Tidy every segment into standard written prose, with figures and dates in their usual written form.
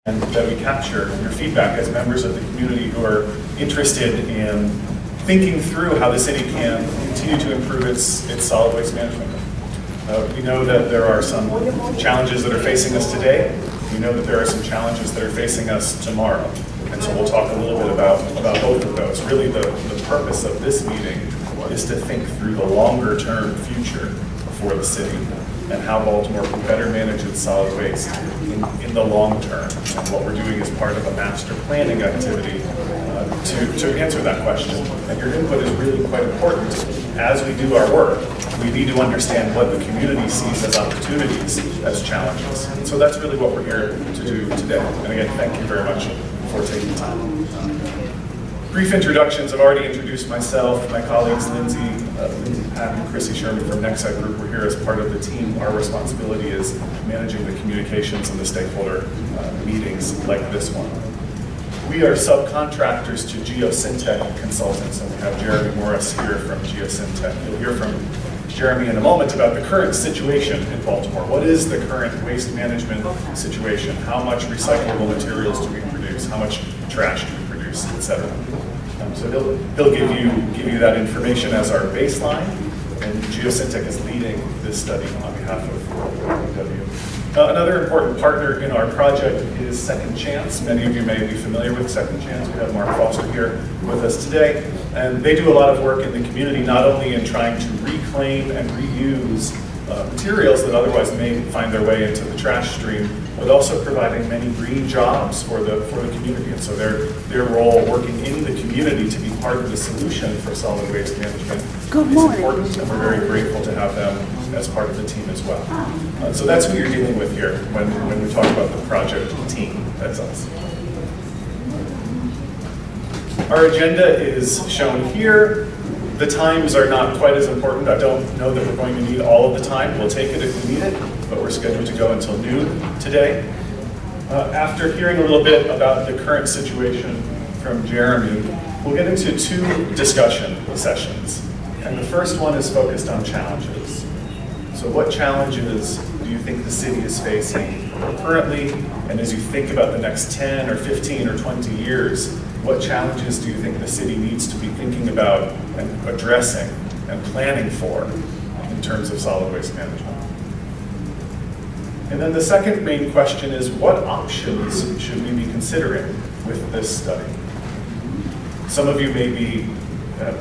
and that we capture your feedback as members of the community who are interested in thinking through how the city can continue to improve its solid waste management. We know that there are some challenges that are facing us today. We know that there are some challenges that are facing us tomorrow. And so we'll talk a little bit about both of those. Really the purpose of this meeting is to think through the longer term future for the city and how Baltimore can better manage its solid waste in the long term. And what we're doing is part of a master planning activity to answer that question. And your input is really quite important. As we do our work, we need to understand what the community sees as opportunities, as challenges. And so that's really what we're here to do today. And again, thank you very much for taking time. Brief introductions. I've already introduced myself, my colleagues Lindsay Pat, and Chrissy Sherman from Nexide Group. We're here as part of the team. Our responsibility is managing the communications and the stakeholder meetings like this one. We are subcontractors to Geosyntec Consultants, and we have Jeremy Morris here from Geosyntec. You'll hear from Jeremy in a moment about the current situation in Baltimore. What is the current waste management situation? How much recyclable materials do we produce? How much trash do we produce, et cetera? So he'll give you that information as our baseline, and Geosyntec is leading this study on behalf of BW. Another important partner in our project is Second Chance. Many of you may be familiar with Second Chance. We have Mark Foster here with us today. And they do a lot of work in the community, not only in trying to reclaim and reuse materials that otherwise may find their way into the trash stream, but also providing many green jobs for the community. And so their role working in the community to be part of the solution for solid waste management is important, and we're very grateful to have them as part of the team as well. So that's who you're dealing with here when we talk about the project team. That's us. Our agenda is shown here. The times are not quite as important. I don't know that we're going to need all of the time. We'll take it if we need it, but we're scheduled to go until noon today. After hearing a little bit about the current situation from Jeremy, we'll get into two discussion sessions. And the first one is focused on challenges. So what challenges do you think the city is facing currently? And as you think about the next 10 or 15 or 20 years, what challenges do you think the city needs to be thinking about and addressing and planning for in terms of solid waste management? And then the second main question is, what options should we be considering with this study? Some of you may be,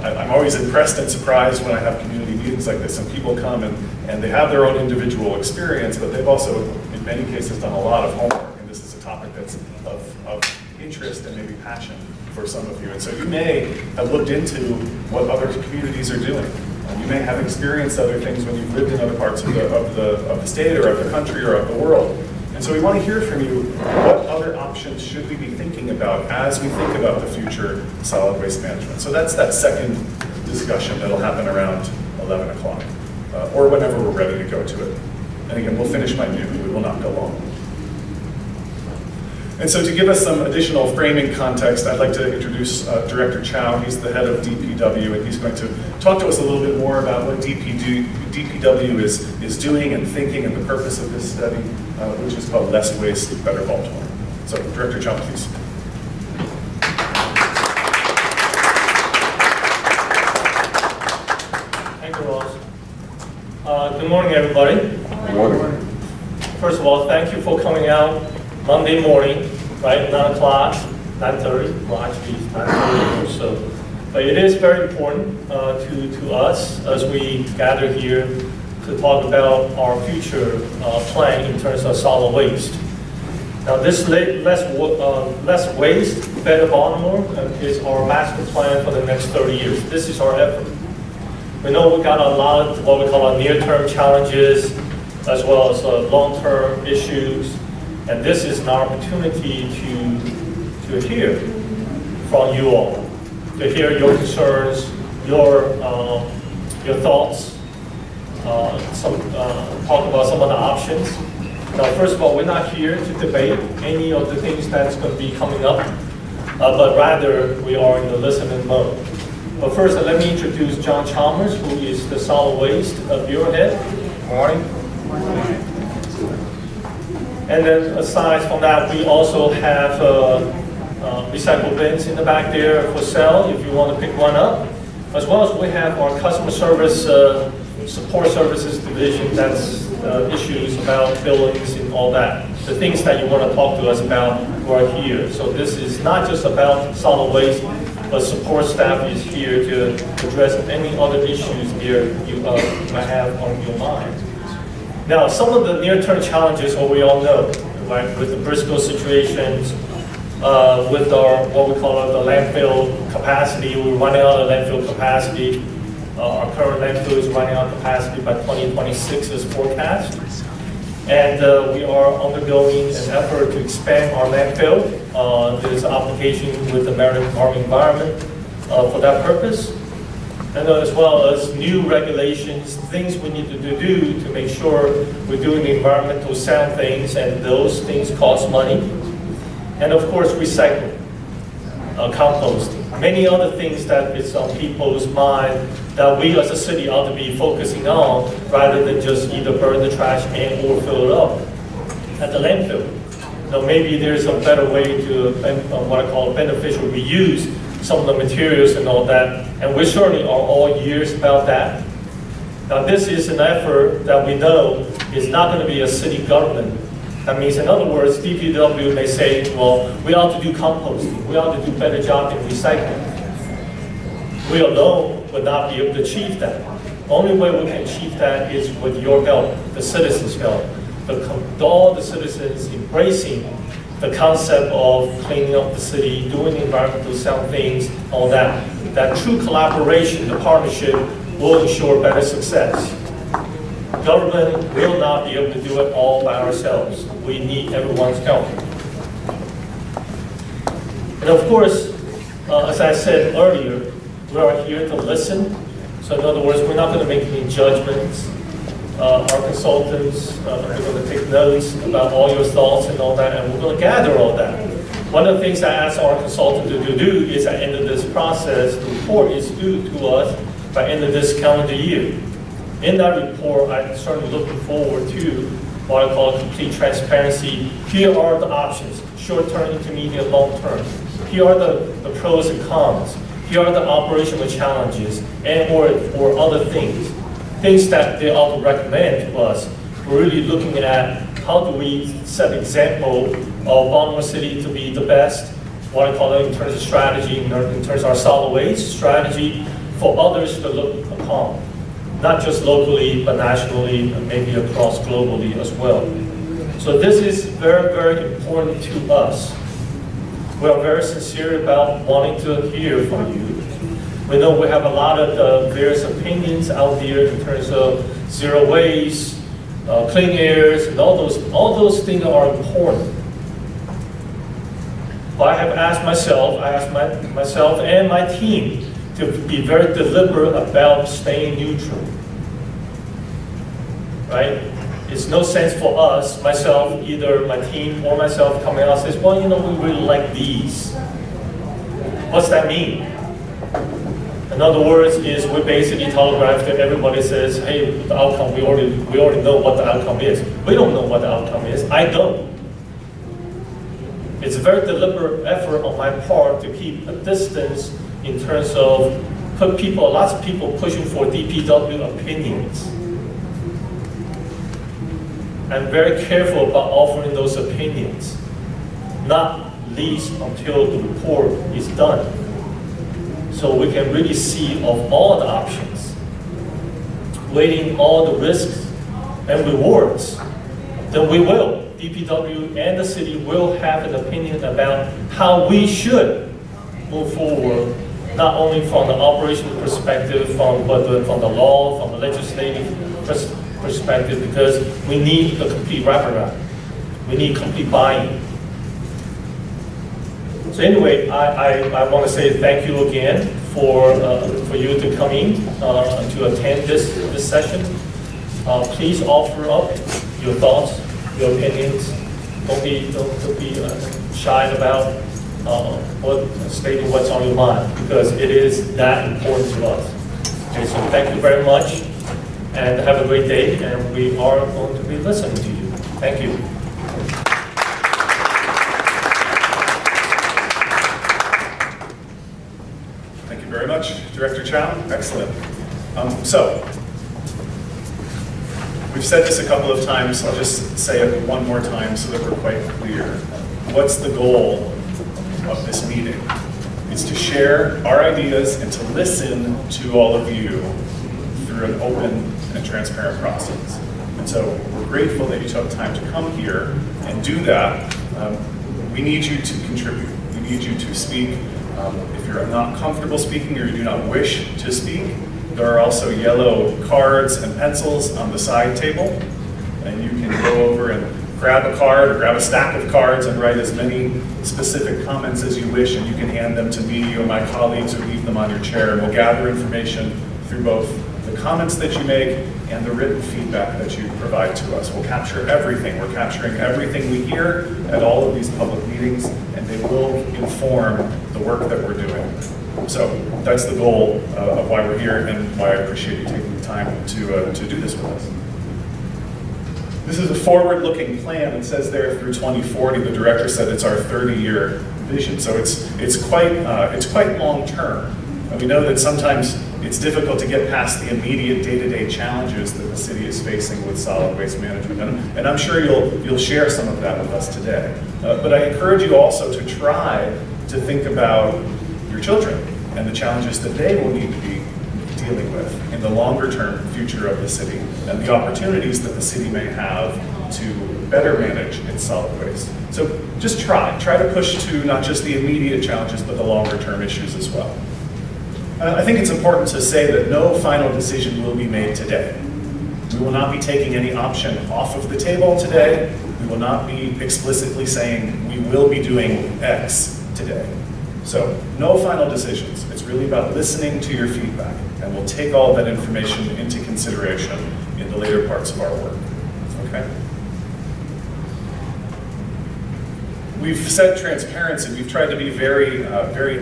I'm always impressed and surprised when I have community meetings like this and people come and they have their own individual experience, but they've also, in many cases, done a lot of homework. And this is a topic that's of interest and maybe passion for some of you. And so you may have looked into what other communities are doing. You may have experienced other things when you've lived in other parts of the state or of the country or of the world. And so we want to hear from you, what other options should we be thinking about as we think about the future solid waste management? So that's that second discussion that'll happen around 11 o'clock, or whenever we're ready to go to it. And again, we'll finish by noon. We will not go long. And so to give us some additional framing context, I'd like to introduce Director Chow. He's the head of DPW, and he's going to talk to us a little bit more about what DPW is doing and thinking, and the purpose of this study, which is called Less Waste, Better Baltimore. So Director Chow, please. Thank you, Ross. Good morning, everybody. Good morning. First of all, thank you for coming out Monday morning, right, 9 o'clock, 9:30, well actually it's 9:30 or so. But it is very important to us as we gather here to talk about our future plan in terms of solid waste. Now this less waste, better Baltimore is our master plan for the next 30 years. This is our effort. We know we got a lot of what we call near-term challenges as well as long-term issues. And this is an opportunity to hear from you all, to hear your concerns, your thoughts, talk about some of the options. Now, first of all, we're not here to debate any of the things that's going to be coming up, but rather we are in the listening mode. But first, let me introduce John Chalmers, who is the Solid Waste Bureau Head. Good morning. And then aside from that, we also have recycle bins in the back there for sale if you want to pick one up. As well as we have our customer service, support services division that's issues about billings and all that. The things that you want to talk to us about are here. So this is not just about solid waste, but support staff is here to address any other issues here you might have on your mind. Now, some of the near-term challenges, we all know, right, with the Briscoe situations, with our, what we call the landfill capacity, we're running out of landfill capacity. Our current landfill is running out of capacity by 2026 as forecast. And we are undergoing an effort to expand our landfill. There's an application with the Maryland Department of Environment for that purpose. And as well as new regulations, things we need to do to make sure we're doing the environmental sound things, and those things cost money. And of course, recycling, composting, many other things that is on people's mind that we as a city ought to be focusing on rather than just either burn the trash and or fill it up at the landfill. Now maybe there's a better way to what I call beneficial reuse some of the materials and all that, and we certainly are all ears about that. Now this is an effort that we know is not going to be a city government. That means, in other words, DPW may say, well, we ought to do composting, we ought to do a better job in recycling. We alone would not be able to achieve that. Only way we can achieve that is with your help, the citizens' help. All the citizens embracing the concept of cleaning up the city, doing environmental sound things, all that. That true collaboration, the partnership, will ensure better success. Government will not be able to do it all by ourselves. We need everyone's help. And of course, as I said earlier, we are here to listen. So in other words, we're not going to make any judgments. Our consultants are going to take notes about all your thoughts and all that, and we're going to gather all that. One of the things I asked our consultant to do is at the end of this process, the report is due to us by the end of this calendar year. In that report, I'm certainly looking forward to what I call complete transparency. Here are the options, short-term, intermediate, long-term. Here are the pros and cons. Here are the operational challenges and or other things that they ought to recommend to us. We're really looking at how do we set an example of Baltimore City to be the best, what I call it in terms of strategy, in terms of our solid waste strategy for others to look upon. Not just locally, but nationally, and maybe across globally as well. So this is very, very important to us. We are very sincere about wanting to hear from you. We know we have a lot of various opinions out there in terms of zero waste, clean airs, and all those things are important. But I have asked myself and my team to be very deliberate about staying neutral, right? It's no sense for us, myself, either my team or myself coming out and says, well, you know, we really like these. What's that mean? In other words, is we basically telegraph to everybody says, hey, the outcome, we already know what the outcome is. We don't know what the outcome is. I don't. It's a very deliberate effort on my part to keep a distance in terms of lots of people pushing for DPW opinions. I'm very careful about offering those opinions, not least until the report is done. So we can really see of all the options, weighing all the risks and rewards, then we will. DPW and the city will have an opinion about how we should move forward, not only from the operational perspective, from the law, from the legislative perspective, because we need a complete wraparound. We need complete buy-in. So anyway, I want to say thank you again for you to come in to attend this session. Please offer up your thoughts, your opinions. Don't be shy about stating what's on your mind, because it is that important to us. Okay, so thank you very much, and have a great day. And we are going to be listening to you. Thank you. much, Director Chow. Excellent. So, we've said this a couple of times. I'll just say it one more time so that we're quite clear. What's the goal of this meeting? It's to share our ideas and to listen to all of you through an open and transparent process. And so we're grateful that you took time to come here and do that. We need you to contribute. We need you to speak. If you're not comfortable speaking or you do not wish to speak, there are also yellow cards and pencils on the side table. And you can go over and grab a card or grab a stack of cards and write as many specific comments as you wish, and you can hand them to me or my colleagues or leave them on your chair. And we'll gather information through both the comments that you make and the written feedback that you provide to us. We'll capture everything. We're capturing everything we hear at all of these public meetings, and they will inform the work that we're doing. So that's the goal of why we're here and why I appreciate you taking the time to do this with us. This is a forward-looking plan. It says there through 2040. The director said it's our 30-year vision, so it's quite long-term. And we know that sometimes it's difficult to get past the immediate day-to-day challenges that the city is facing with solid waste management. And I'm sure you'll share some of that with us today. But I encourage you also to try to think about your children and the challenges that they will need to be dealing with in the longer-term future of the city and the opportunities that the city may have to better manage its solid waste. So just try to push to not just the immediate challenges, but the longer-term issues as well. I think it's important to say that no final decision will be made today. We will not be taking any option off of the table today. We will not be explicitly saying we will be doing X today. So no final decisions. It's really about listening to your feedback, and we'll take all that information into consideration in the later parts of our work. Okay? We've said transparency. We've tried to be very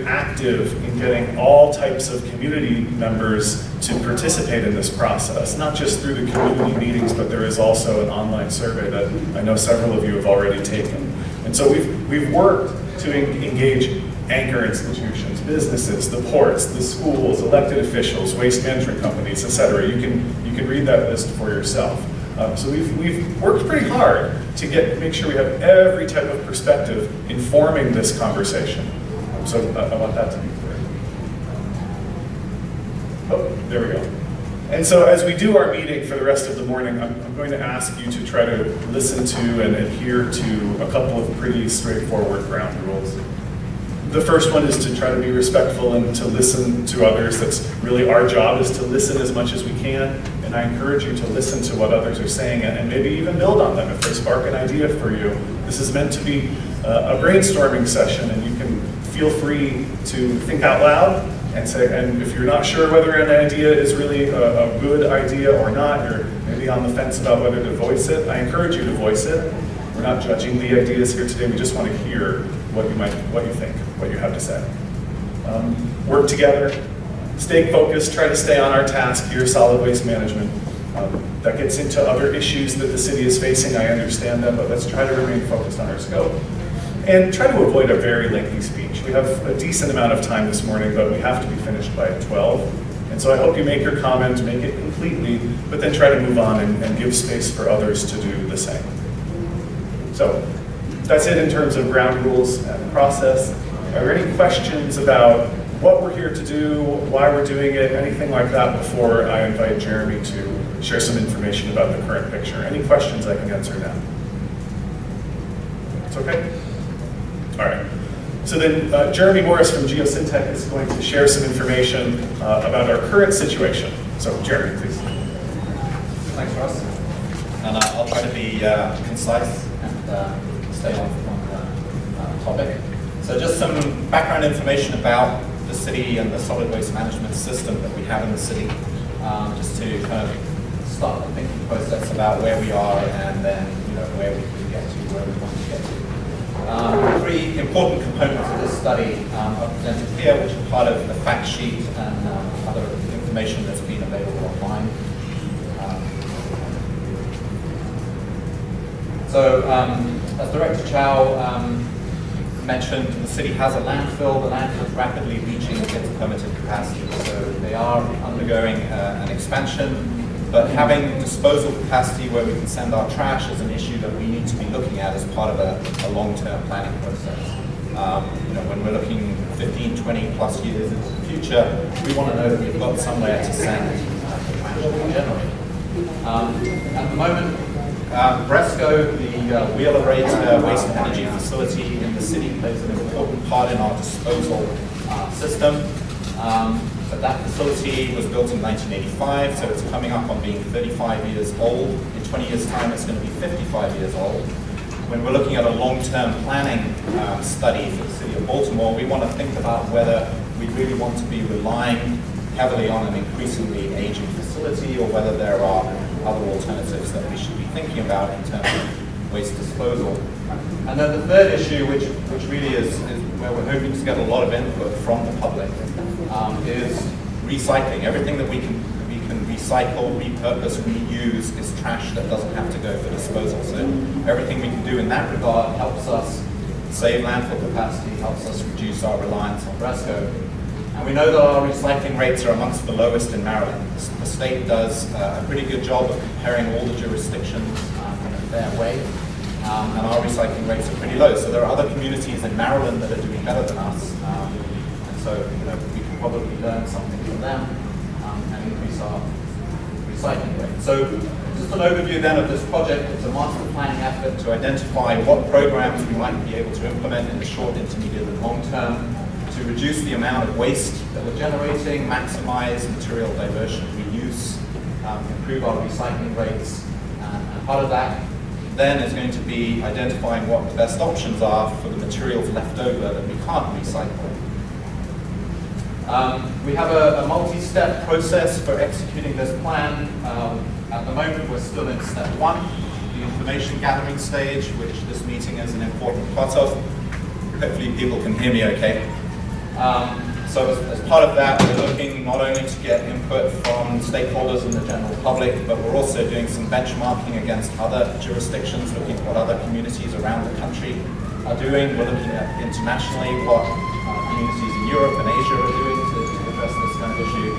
active in getting all types of community members to participate in this process, not just through the community meetings, but there is also an online survey that I know several of you have already taken. And so we've worked to engage anchor institutions, businesses, the ports, the schools, elected officials, waste management companies, et cetera. You can read that list for yourself. So we've worked pretty hard to make sure we have every type of perspective informing this conversation. So I want that to be clear. Oh, there we go. And so as we do our meeting for the rest of the morning, I'm going to ask you to try to listen to and adhere to a couple of pretty straightforward ground rules. The first one is to try to be respectful and to listen to others. That's really our job, is to listen as much as we can. And I encourage you to listen to what others are saying and maybe even build on them if they spark an idea for you. This is meant to be a brainstorming session, and you can feel free to think out loud and say, and if you're not sure whether an idea is really a good idea or not, you're maybe on the fence about whether to voice it, I encourage you to voice it. We're not judging the ideas here today. We just want to hear what you think, what you have to say. Work together, stay focused, try to stay on our task here, solid waste management. That gets into other issues that the city is facing. I understand them, but let's try to remain focused on our scope. And try to avoid a very lengthy speech. We have a decent amount of time this morning, but we have to be finished by 12. And so I hope you make your comment, make it completely, but then try to move on and give space for others to do the same. So that's it in terms of ground rules and process. Are there any questions about what we're here to do, why we're doing it, anything like that before I invite Jeremy to share some information about the current picture? Any questions I can answer now? It's okay? All right. So then Jeremy Morris from Geosyntec is going to share some information about our current situation. So Jeremy, please. Thanks, Russ. And I'll try to be concise and stay on the topic. So just some background information about the city and the solid waste management system that we have in the city, just to kind of start the thinking process about where we are and then where we can get to, where we want to get to. Three important components of this study are presented here, which are part of the fact sheet and other information that's been available online. So, as Director Chow mentioned, the city has a landfill. The landfill is rapidly reaching its permitted capacity, so they are undergoing an expansion. But having disposal capacity where we can send our trash is an issue that we need to be looking at as part of a long-term planning process. When we're looking 15, 20 plus years into the future, we want to know that we've got somewhere to send the trash that we generate. At the moment, Bresco, the wheel-aerator waste energy facility in the city, plays an important part in our disposal system. But that facility was built in 1985, so it's coming up on being 35 years old. In 20 years' time, it's going to be 55 years old. When we're looking at a long-term planning study for the city of Baltimore, we want to think about whether we really want to be relying heavily on an increasingly aging facility or whether there are other alternatives that we should be thinking about in terms of waste disposal. And then the third issue, which really is where we're hoping to get a lot of input from the public, is recycling. Everything that we can recycle, repurpose, reuse is trash that doesn't have to go for disposal. So everything we can do in that regard helps us save landfill capacity, helps us reduce our reliance on Bresco. And we know that our recycling rates are amongst the lowest in Maryland. The state does a pretty good job of comparing all the jurisdictions in a fair way. And our recycling rates are pretty low. So there are other communities in Maryland that are doing better than us. And so we can probably learn something from them and increase our recycling rate. So just an overview then of this project. It's a master planning effort to identify what programs we might be able to implement in the short, intermediate, and long term to reduce the amount of waste that we're generating, maximize material diversion, reuse, improve our recycling rates, and part of that then is going to be identifying what the best options are for the materials left over that we can't recycle. We have a multi-step process for executing this plan. At the moment, we're still in step one, the information gathering stage, which this meeting is an important part of. Hopefully people can hear me okay. So as part of that, we're looking not only to get input from stakeholders and the general public, but we're also doing some benchmarking against other jurisdictions, looking at what other communities around the country are doing. We're looking at internationally what communities in Europe and Asia are doing to address this kind of issue.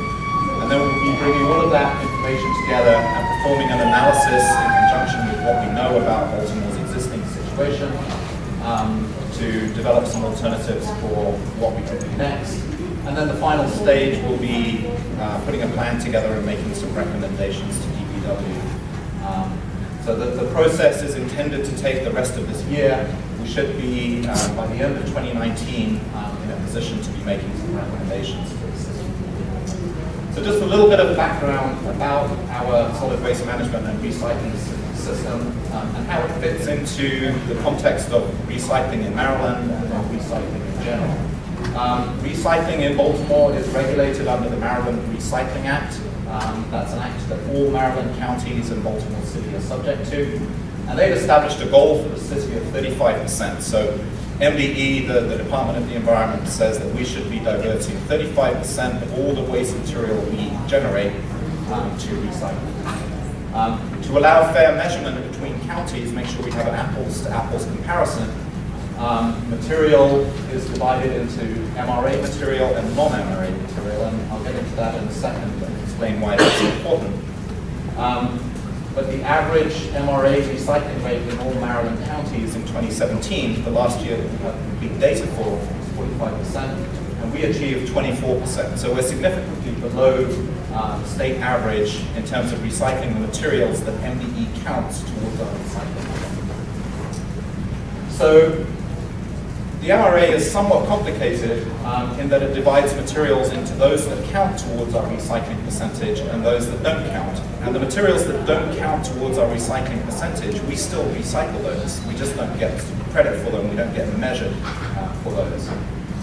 And then we'll be bringing all of that information together and performing an analysis in conjunction with what we know about Baltimore's existing situation to develop some alternatives for what we could do next. And then the final stage will be putting a plan together and making some recommendations to DPW. So the process is intended to take the rest of this year. We should be, by the end of 2019, in a position to be making some recommendations for the system. So just a little bit of background about our solid waste management and recycling system and how it fits into the context of recycling in Maryland and recycling in general. Recycling in Baltimore is regulated under the Maryland Recycling Act. That's an act that all Maryland counties and Baltimore City are subject to. And they've established a goal for the city of 35%. So MDE, the Department of the Environment, says that we should be diverting 35% of all the waste material we generate to recycle. To allow fair measurement between counties, make sure we have an apples-to-apples comparison, material is divided into MRA material and non-MRA material, and I'll get into that in a second and explain why that's important. But the average MRA recycling rate in all Maryland counties in 2017, the last year that we have complete data for, was 45%, and we achieved 24%. So we're significantly below the state average in terms of recycling the materials that MDE counts towards our recycling. So the MRA is somewhat complicated in that it divides materials into those that count towards our recycling percentage and those that don't count. And the materials that don't count towards our recycling percentage, we still recycle those. We just don't get credit for them, we don't get measured for those.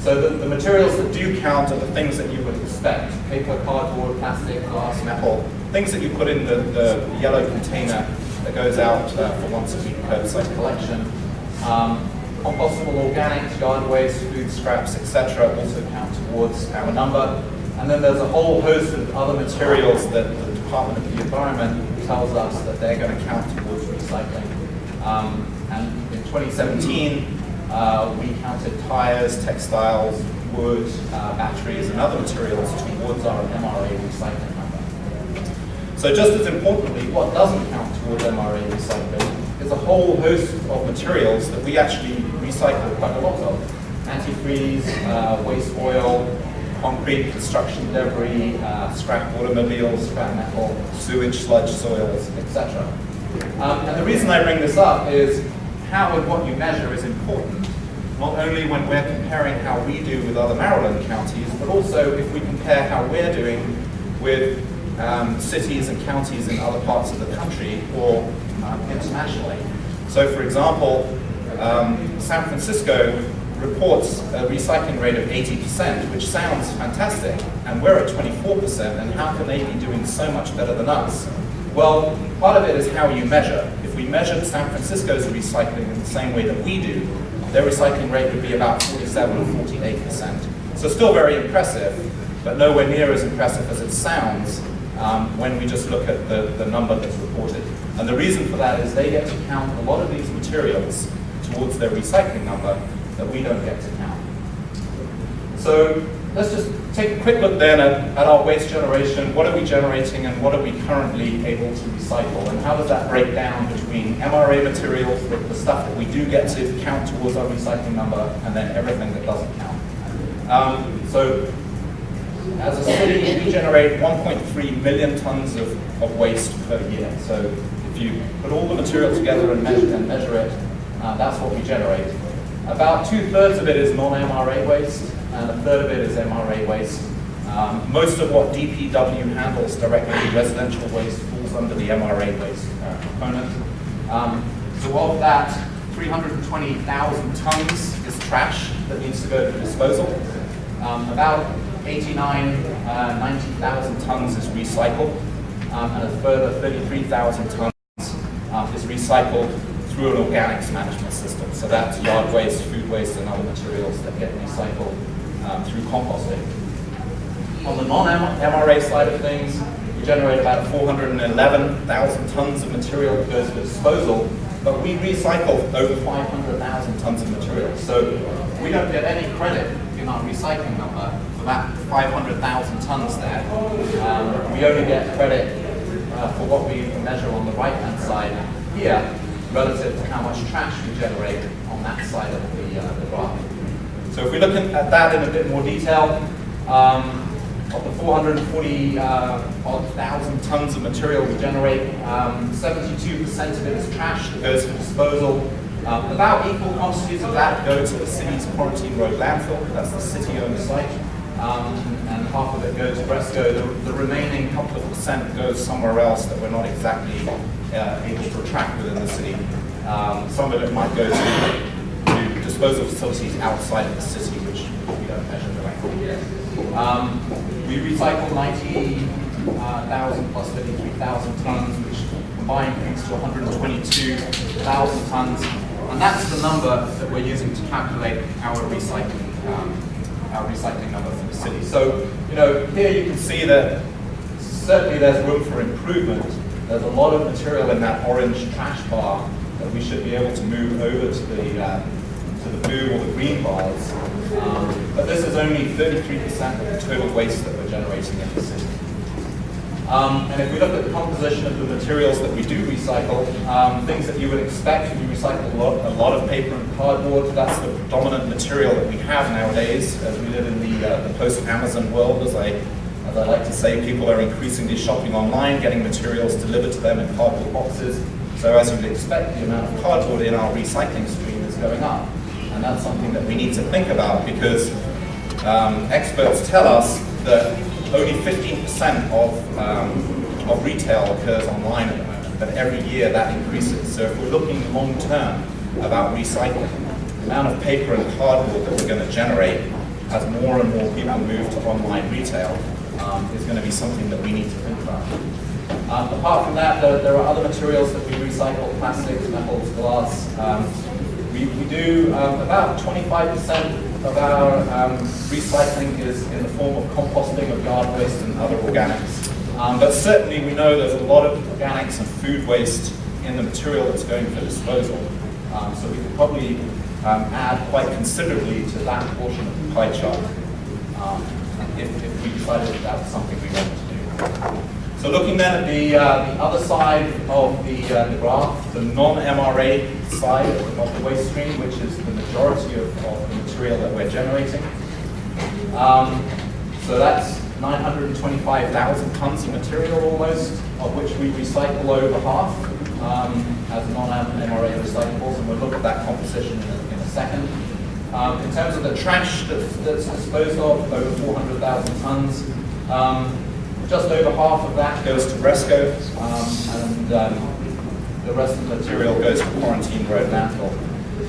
So the materials that do count are the things that you would expect: paper, cardboard, plastic, glass, metal, things that you put in the yellow container that goes out for once a week curbside collection. Compostable organics, yard waste, food scraps, etc. also count towards our number. And then there's a whole host of other materials that the Department of the Environment tells us that they're going to count towards recycling. And in 2017, we counted tires, textiles, wood, batteries, and other materials towards our MRA recycling number. So just as importantly, what doesn't count towards MRA recycling is a whole host of materials that we actually recycle quite a lot of. Antifreeze, waste oil, concrete, construction debris, scrap automobiles, scrap metal, sewage, sludge, soils, etc. And the reason I bring this up is how and what you measure is important, not only when we're comparing how we do with other Maryland counties, but also if we compare how we're doing with cities and counties in other parts of the country or internationally. So for example, San Francisco reports a recycling rate of 80%, which sounds fantastic, and we're at 24%, and how can they be doing so much better than us? Well, part of it is how you measure. If we measured San Francisco's recycling in the same way that we do, their recycling rate would be about 47 or 48%. So still very impressive, but nowhere near as impressive as it sounds when we just look at the number that's reported. And the reason for that is they get to count a lot of these materials towards their recycling number that we don't get to count. So let's just take a quick look then at our waste generation. What are we generating and what are we currently able to recycle? And how does that break down between MRA materials, the stuff that we do get to count towards our recycling number, and then everything that doesn't count? So as a city, we generate 1.3 million tons of waste per year. So if you put all the material together and measure it, that's what we generate. About 2/3 of it is non-MRA waste, and 1/3 of it is MRA waste. Most of what DPW handles directly, residential waste, falls under the MRA waste component. So of that, 320,000 tons is trash that needs to go to disposal. About 90,000 tons is recycled, and a further 33,000 tons is recycled through an organics management system. So that's yard waste, food waste, and other materials that get recycled through composting. On the non-MRA side of things, we generate about 411,000 tons of material that goes to disposal, but we recycle over 500,000 tons of material. So we don't get any credit in our recycling number for that 500,000 tons there. We only get credit for what we measure on the right-hand side here, relative to how much trash we generate on that side of the graph. So if we look at that in a bit more detail, of the 440,000 tons of material we generate, 72% of it is trash that goes to disposal. About equal quantities of that go to the city's Quarantine Road landfill, that's the city-owned site, and half of it goes to Bresco. The remaining couple of percent goes somewhere else that we're not exactly able to track within the city. Some of it might go to disposal facilities outside of the city, which we don't measure directly. We recycle 90,000 plus 33,000 tons, which combined brings to 122,000 tons. And that's the number that we're using to calculate our recycling number for the city. So, here you can see that certainly there's room for improvement. There's a lot of material in that orange trash bar that we should be able to move over to the blue or the green bars. But this is only 33% of the total waste that we're generating in the city. And if we look at the composition of the materials that we do recycle, things that you would expect, we recycle a lot of paper and cardboard. That's the predominant material that we have nowadays as we live in the post-Amazon world. As I like to say, people are increasingly shopping online, getting materials delivered to them in cardboard boxes. So as you would expect, the amount of cardboard in our recycling stream is going up. And that's something that we need to think about because experts tell us that only 15% of retail occurs online at the moment, but every year that increases. So if we're looking long term about recycling, the amount of paper and cardboard that we're going to generate as more and more people move to online retail is going to be something that we need to think about. Apart from that, there are other materials that we recycle: plastics, metals, glass. We do about 25% of our recycling is in the form of composting of yard waste and other organics. But certainly we know there's a lot of organics and food waste in the material that's going for disposal. So we could probably add quite considerably to that portion of the pie chart if we decided that was something we wanted to do. So looking then at the other side of the graph, the non-MRA side of the waste stream, which is the majority of the material that we're generating. So that's 925,000 tons of material almost, of which we recycle over half as non-MRA recyclables, and we'll look at that composition in a second. In terms of the trash that's disposed of, over 400,000 tons. Just over half of that goes to Resco, and the rest of the material goes to Quarantine Road landfill.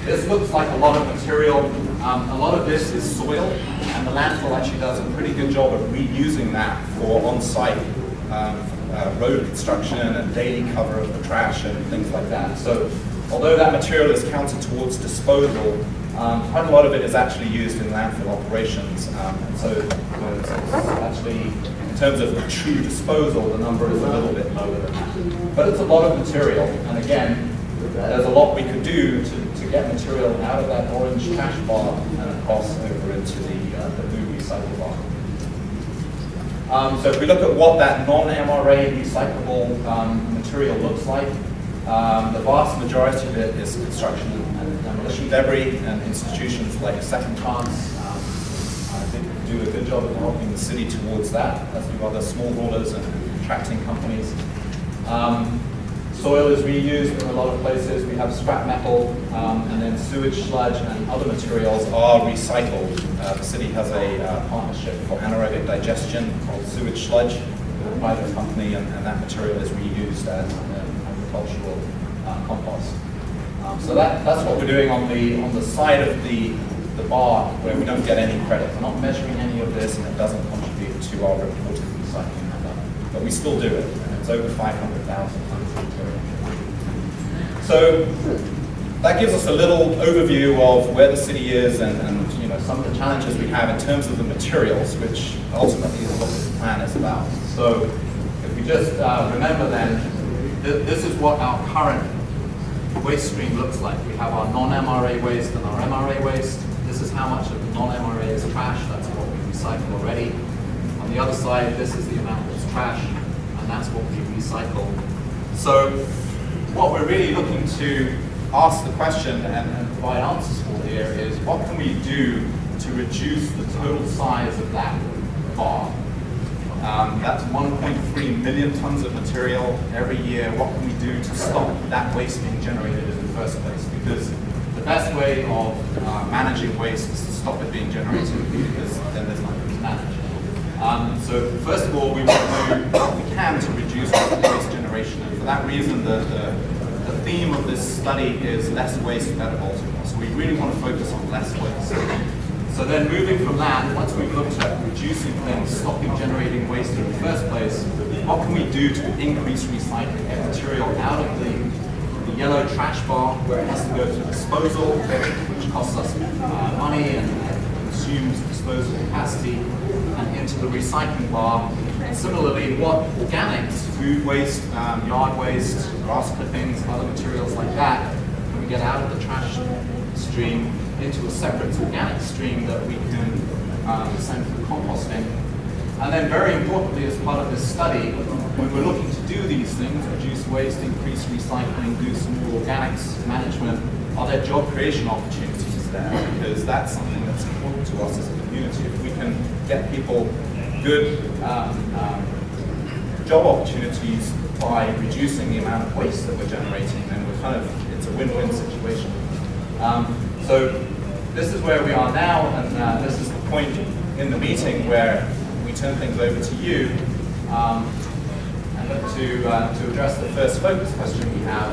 This looks like a lot of material. A lot of this is soil, and the landfill actually does a pretty good job of reusing that for on-site road construction and daily cover of the trash and things like that. So although that material is counted towards disposal, quite a lot of it is actually used in landfill operations. And so it's actually, in terms of the true disposal, the number is a little bit lower than that. But it's a lot of material, and again, there's a lot we could do to get material out of that orange trash bar and across over into the blue recycle bar. So if we look at what that non-MRA recyclable material looks like, the vast majority of it is construction and demolition debris, and institutions like Second Chance I think do a good job of helping the city towards that, as do other small haulers and contracting companies. Soil is reused in a lot of places. We have scrap metal, and then sewage sludge and other materials are recycled. The city has a partnership for anaerobic digestion called Sewage Sludge with a private company, and that material is reused as agricultural compost. So that's what we're doing on the side of the bar where we don't get any credit. We're not measuring any of this, and it doesn't contribute to our reported recycling number. But we still do it, and it's over 500,000 tons of material. So that gives us a little overview of where the city is and some of the challenges we have in terms of the materials, which ultimately is what this plan is about. So if we just remember then, this is what our current waste stream looks like. We have our non-MRA waste and our MRA waste. This is how much of the non-MRA is trash. That's what we recycle already. On the other side, this is the amount that's trash, and that's what we recycle. So what we're really looking to ask the question and provide answers for here is, what can we do to reduce the total size of that bar? That's 1.3 million tons of material every year. What can we do to stop that waste being generated in the first place? Because the best way of managing waste is to stop it being generated, because then there's nothing to manage. So first of all, we want to do what we can to reduce waste generation. And for that reason, the theme of this study is less waste, better Baltimore. So we really want to focus on less waste. So then moving from that, once we've looked at reducing things, stopping generating waste in the first place, what can we do to increase recycling, get material out of the yellow trash bar where it has to go to disposal, which costs us money and consumes disposal capacity, and into the recycling bar. And similarly, what organics, food waste, yard waste, grass clippings, other materials like that, can we get out of the trash stream into a separate organic stream that we can send for composting. And then very importantly, as part of this study, when we're looking to do these things, reduce waste, increase recycling, do some more organics management, are there job creation opportunities there? Because that's something that's important to us as a community. If we can get people good job opportunities by reducing the amount of waste that we're generating, then it's a win-win situation. So this is where we are now, and this is the point in the meeting where we turn things over to you and look to address the first focus question we have,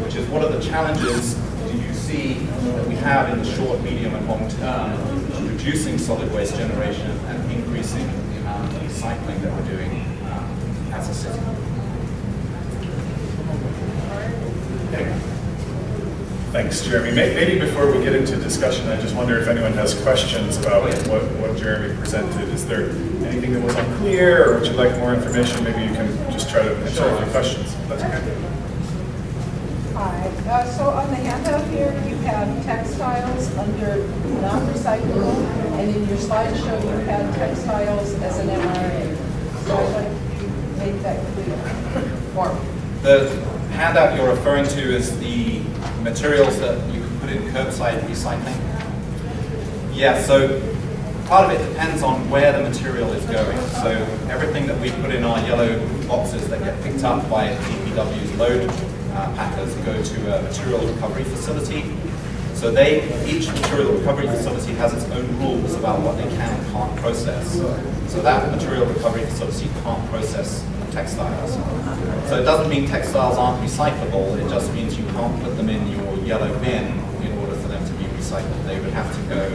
which is, what are the challenges do you see that we have in the short, medium, and long term reducing solid waste generation and increasing the amount of recycling that we're doing as a city? Okay. Thanks, Jeremy. Maybe before we get into discussion, I just wonder if anyone has questions about what Jeremy presented. Is there anything that was unclear, or would you like more information? Maybe you can just try to answer a few questions. That's okay. Hi. Hi. So on the handout here, you have textiles under non-recyclable, and in your slideshow, you had textiles as an MRA. So I'd like you to make that clear for me. The handout you're referring to is the materials that you can put in curbside recycling. Yeah, so part of it depends on where the material is going. So everything that we put in our yellow boxes that get picked up by DPW's load packers go to a material recovery facility. So each material recovery facility has its own rules about what they can and can't process. So that material recovery facility can't process textiles. So it doesn't mean textiles aren't recyclable, it just means you can't put them in your yellow bin in order for them to be recycled. They would have to go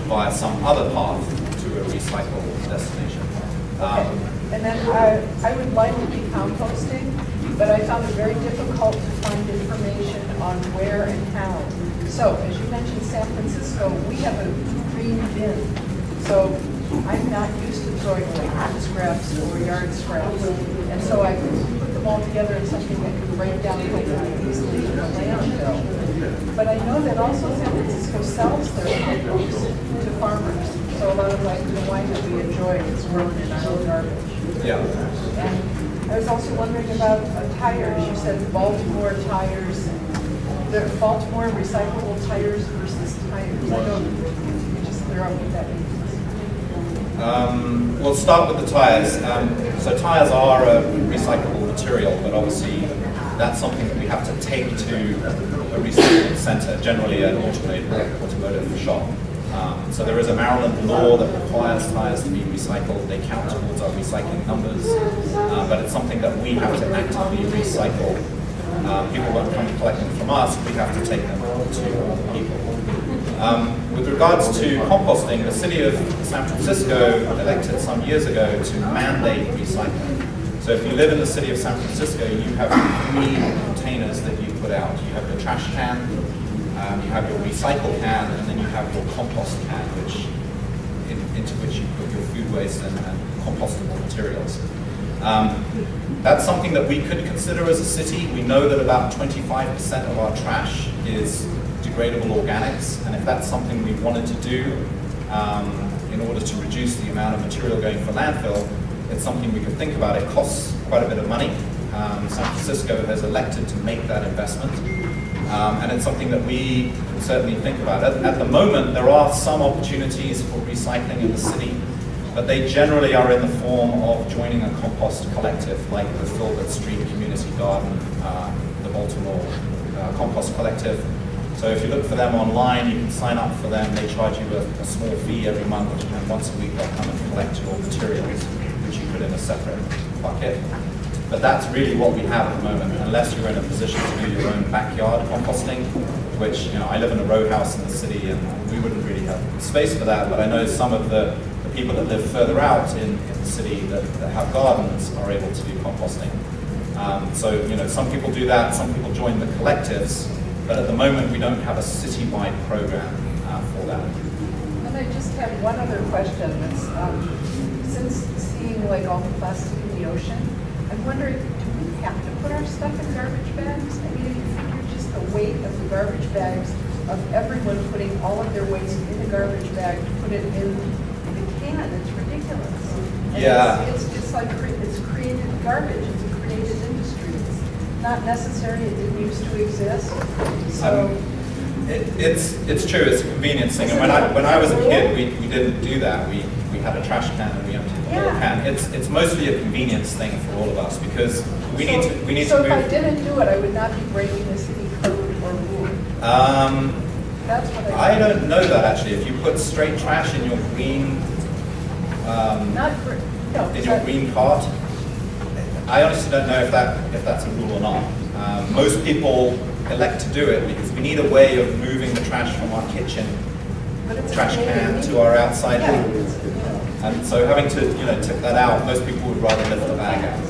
via some other path to a recycle destination. Okay. And then I would like to be composting, but I found it very difficult to find information on where and how. So, as you mentioned San Francisco, we have a green bin. So I'm not used to throwing away food scraps or yard scraps. And so I put them all together in something that can break down quickly easily in a landfill. But I know that also San Francisco sells their compost to farmers. So a lot of like the wine that we enjoy is grown in our own garbage. Yeah. And I was also wondering about tires. You said Baltimore tires. The Baltimore recyclable tires versus tires. I don't, you just clear up what that means. We'll start with the tires. So tires are a recyclable material, but obviously that's something that we have to take to a recycling center, generally an automotive shop. So there is a Maryland law that requires tires to be recycled. They count towards our recycling numbers, but it's something that we have to actively recycle. People won't come and collect them from us, we have to take them to people. With regards to composting, the city of San Francisco elected some years ago to mandate recycling. So if you live in the city of San Francisco, you have 3 containers that you put out. You have your trash can, you have your recycle can, and then you have your compost can, into which you put your food waste and compostable materials. That's something that we could consider as a city. We know that about 25% of our trash is degradable organics, and if that's something we wanted to do in order to reduce the amount of material going for landfill, it's something we could think about. It costs quite a bit of money. San Francisco has elected to make that investment, and it's something that we can certainly think about. At the moment, there are some opportunities for recycling in the city, but they generally are in the form of joining a compost collective like the Filbert Street Community Garden, the Baltimore Compost Collective. So if you look for them online, you can sign up for them. They charge you a small fee every month, and once a week they'll come and collect your materials, which you put in a separate bucket. But that's really what we have at the moment, unless you're in a position to do your own backyard composting, which, I live in a row house in the city and we wouldn't really have space for that, but I know some of the people that live further out in the city that have gardens are able to do composting. So, some people do that, some people join the collectives, but at the moment we don't have a citywide program for that. And I just have one other question. That's, since seeing like all the plastic in the ocean, I'm wondering, do we have to put our stuff in garbage bags? I mean, if you figure just the weight of the garbage bags of everyone putting all of their waste in the garbage bag to put it in the can, it's ridiculous. And Yeah. It's like, it's created garbage, it's a created industry. It's not necessary, it didn't used to exist, so. It's true, it's a convenience thing. And when I was a kid, we didn't do that. We had a trash can and we emptied the whole can. It's mostly a convenience thing for all of us because we need to move. So if I didn't do it, I would not be breaking the city code or rule. That's what I don't know that actually. If you put straight trash in your green, in your green cart, I honestly don't know if that's a rule or not. Most people elect to do it because we need a way of moving the trash from our kitchen trash can to our outside bin. And so having to tip that out, most people would rather lift the bag out.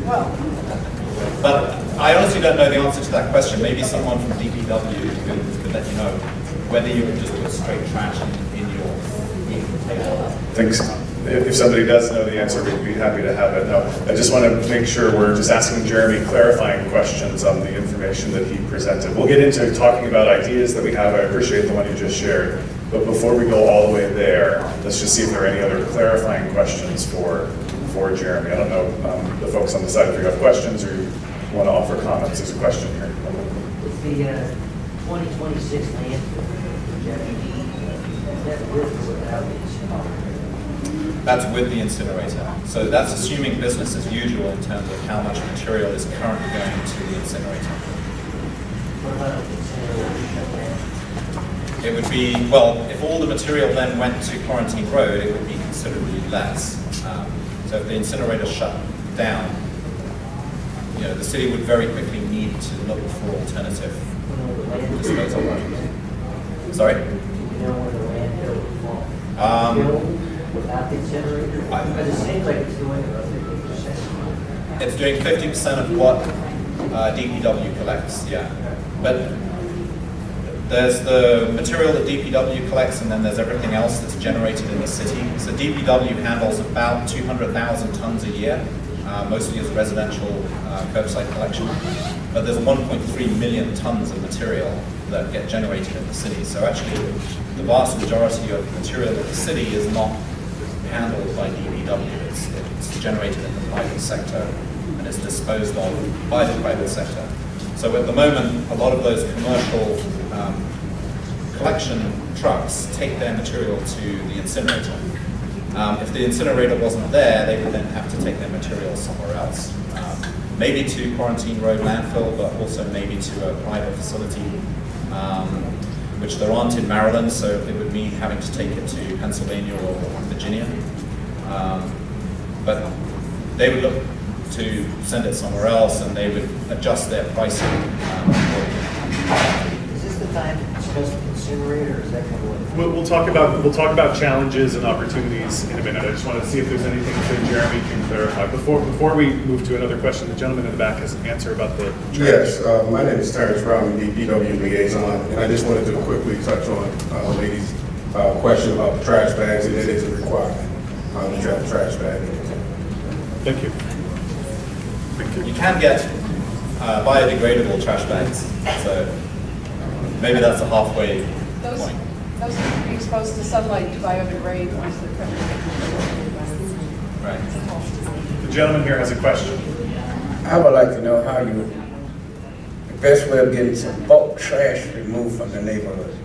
Well, but I honestly don't know the answer to that question. Maybe someone from DPW could let you know whether you can just put straight trash in your green container. Thanks. if somebody does know the answer, we'd be happy to have it. No, I just want to make sure we're just asking Jeremy clarifying questions on the information that he presented. We'll get into talking about ideas that we have. I appreciate the one you just shared. But before we go all the way there, let's just see if there are any other clarifying questions for Jeremy. I don't know, the folks on the side, if you have questions or you want to offer comments. There's a question here. The 2026 landfill projection, is that with or without the incinerator? That's with the incinerator. So that's assuming business as usual in terms of how much material is currently going to the incinerator. What about the incinerator shut down? It would be, well, if all the material then went to Quarantine Road, it would be considerably less. So if the incinerator shut down, you know, the city would very quickly need to look for alternative disposal. Sorry? Do you know where the landfill would fall? Filled without the incinerator? Because it seems like it's doing about 50%. It's doing 50% of what DPW collects, yeah. But there's the material that DPW collects, and then there's everything else that's generated in the city. So DPW handles about 200,000 tons a year, mostly as residential curbside collection. But there's 1.3 million tons of material that get generated in the city. So actually, the vast majority of material in the city is not handled by DPW. It's generated in the private sector, and it's disposed of by the private sector. So at the moment, a lot of those commercial collection trucks take their material to the incinerator. If the incinerator wasn't there, they would then have to take their material somewhere else. Maybe to Quarantine Road landfill, but also maybe to a private facility, which there aren't in Maryland, so it would mean having to take it to Pennsylvania or Virginia. But they would look to send it somewhere else, and they would adjust their pricing. Is this the time to discuss the incinerator, or is that going to wait? We'll talk about challenges and opportunities in a minute. I just wanted to see if there's anything that Jeremy can clarify. Before we move to another question, the gentleman in the back has an answer about the trash. Yes, my name is Terrence Brown, the DPW liaison, and I just wanted to quickly touch on the lady's question about the trash bags, and it is a requirement to have a trash bag. Thank you. You can get biodegradable trash bags, so maybe that's a halfway point. Those can be exposed to sunlight to biodegrade once they're covered. Right. The gentleman here has a question. I would like to know how the best way of getting some bulk trash removed from the neighborhood.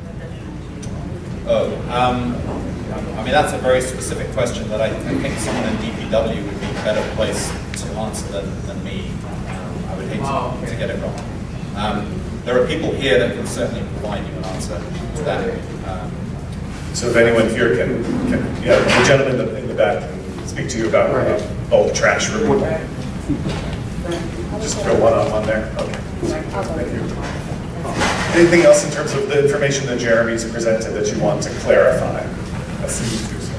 Oh, I mean, that's a very specific question that I think someone in DPW would be a better place to answer than me. I would hate to get it wrong. There are people here that can certainly provide you an answer to that. So if anyone here can yeah, the gentleman in the back can speak to you about bulk trash removal. Just go one-on-one there. Okay. Thank you. Anything else in terms of the information that Jeremy's presented that you want to clarify? I see you too, sir.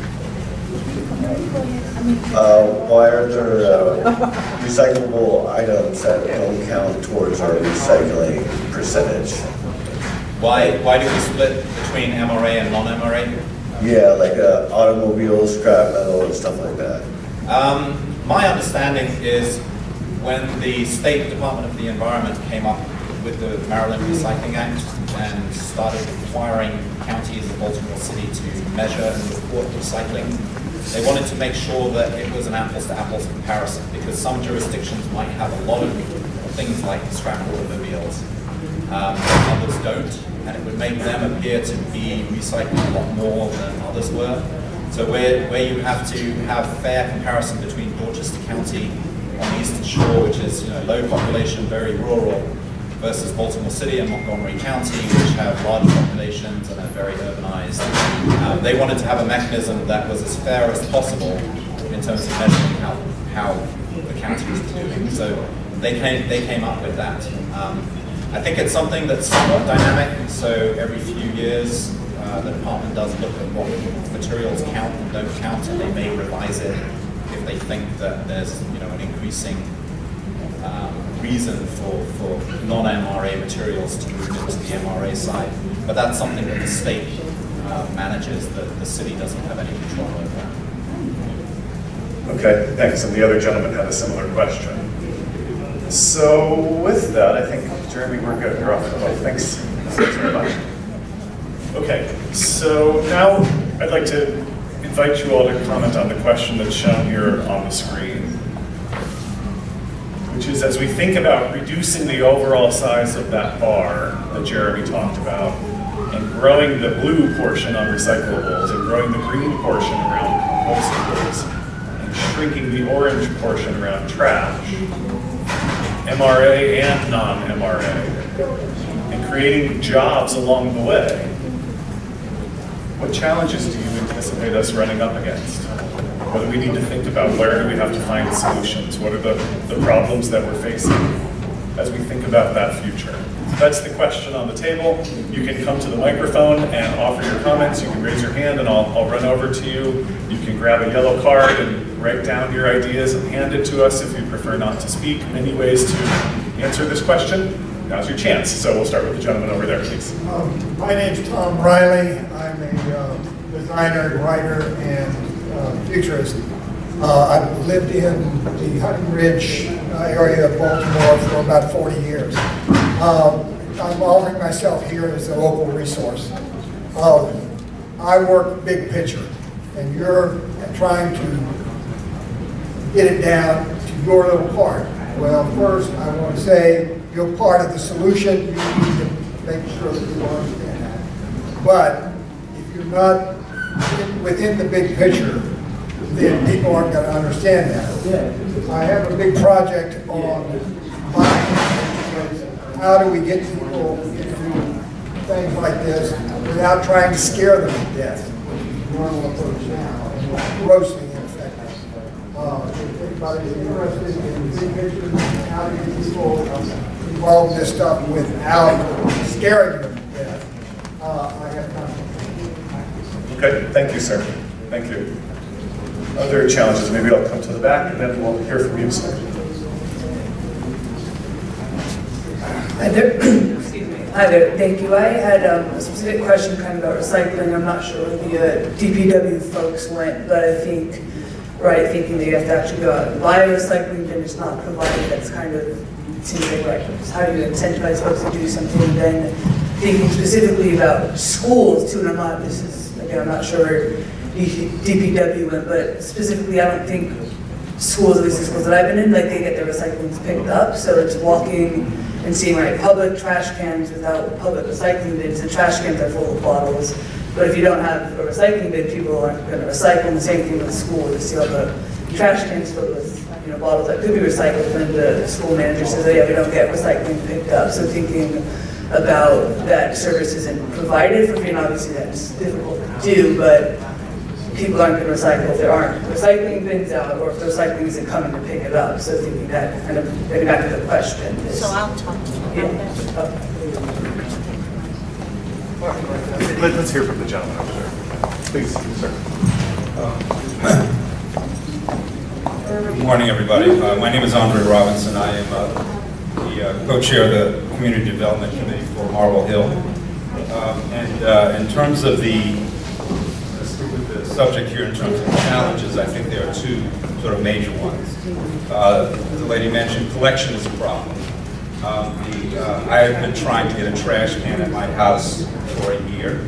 Why are there recyclable items that don't count towards our recycling percentage? Why do we split between MRA and non-MRA? Yeah, like automobiles, scrap metal, and stuff like that. My understanding is when the State Department of the Environment came up with the Maryland Recycling Act and started requiring counties of Baltimore City to measure and report recycling, they wanted to make sure that it was an apples-to-apples comparison, because some jurisdictions might have a lot of things like scrap automobiles, others don't, and it would make them appear to be recycling a lot more than others were. So where you have to have fair comparison between Dorchester County on the Eastern Shore, which is low population, very rural, versus Baltimore City and Montgomery County, which have large populations and are very urbanized. They wanted to have a mechanism that was as fair as possible in terms of measuring how the county was doing. So they came up with that. I think it's something that's somewhat dynamic. So every few years, the department does look at what materials count and don't count, and they may revise it if they think that there's an increasing reason for non-MRA materials to move into the MRA side. But that's something that the state manages, that the city doesn't have any control over. Okay, thanks. And the other gentleman had a similar question. So with that, I think, Jeremy, we're good. You're off the hook. Thanks. Thanks very much. Okay, so now I'd like to invite you all to comment on the question that's shown here on the screen, which is, as we think about reducing the overall size of that bar that Jeremy talked about, and growing the blue portion on recyclables, and growing the green portion around compostables, and shrinking the orange portion around trash, MRA and non-MRA, and creating jobs along the way, what challenges do you anticipate us running up against? What do we need to think about? Where do we have to find solutions? What are the problems that we're facing as we think about that future? That's the question on the table. You can come to the microphone and offer your comments. You can raise your hand and I'll run over to you. You can grab a yellow card and write down your ideas and hand it to us if you prefer not to speak. Many ways to answer this question. Now's your chance. So we'll start with the gentleman over there, please. My name's Tom Riley. I'm a designer, writer, and futurist. I've lived in the Hunting Ridge area of Baltimore for about 40 years. I'm offering myself here as a local resource. I work big picture, and you're trying to get it down to your little part. Well, first, I want to say you're part of the solution. You need to make sure that you understand that. But if you're not within the big picture, then people aren't going to understand that. I have a big project on how do we get people into things like this without trying to scare them to death. Normal approach now, and grossly ineffective. If anybody's interested in the big picture, how to get people involved in this stuff without scaring them to death, I have time. Okay, thank you, sir. Thank you. Other challenges, maybe I'll come to the back and then we'll hear from you, sir. Hi there. Excuse me. Hi there. Thank you. I had a specific question kind of about recycling. I'm not sure where the DPW folks went, but I think, thinking that you have to actually go out and buy a recycling bin is not provided. That's kind of, seems like, right. How do you incentivize folks to do something? Then thinking specifically about schools too, and I'm not sure where DPW went, but specifically I don't think schools, at least the schools that I've been in, like they get their recycling picked up, so it's walking and seeing public trash cans without public recycling bins, and trash cans are full of bottles. But if you don't have a recycling bin, people aren't going to recycle. And the same thing with school. You see all the trash cans filled with bottles that could be recycled, and the school manager says, oh yeah, we don't get recycling picked up. So thinking about that service isn't provided for free, and obviously that's difficult to do, but people aren't going to recycle if there aren't recycling bins out, or if the recycling isn't coming to pick it up. So thinking that kind of, getting back to the question. So I'll talk to you about that. Let's hear from the gentleman over there. Please, sir. Good morning, everybody. My name is Andre Robinson. I am the co-chair of the Community Development Committee for Marble Hill. And in terms of the subject here, in terms of challenges, I think there are two sort of major ones. The lady mentioned collection is a problem. I have been trying to get a trash can at my house for a year.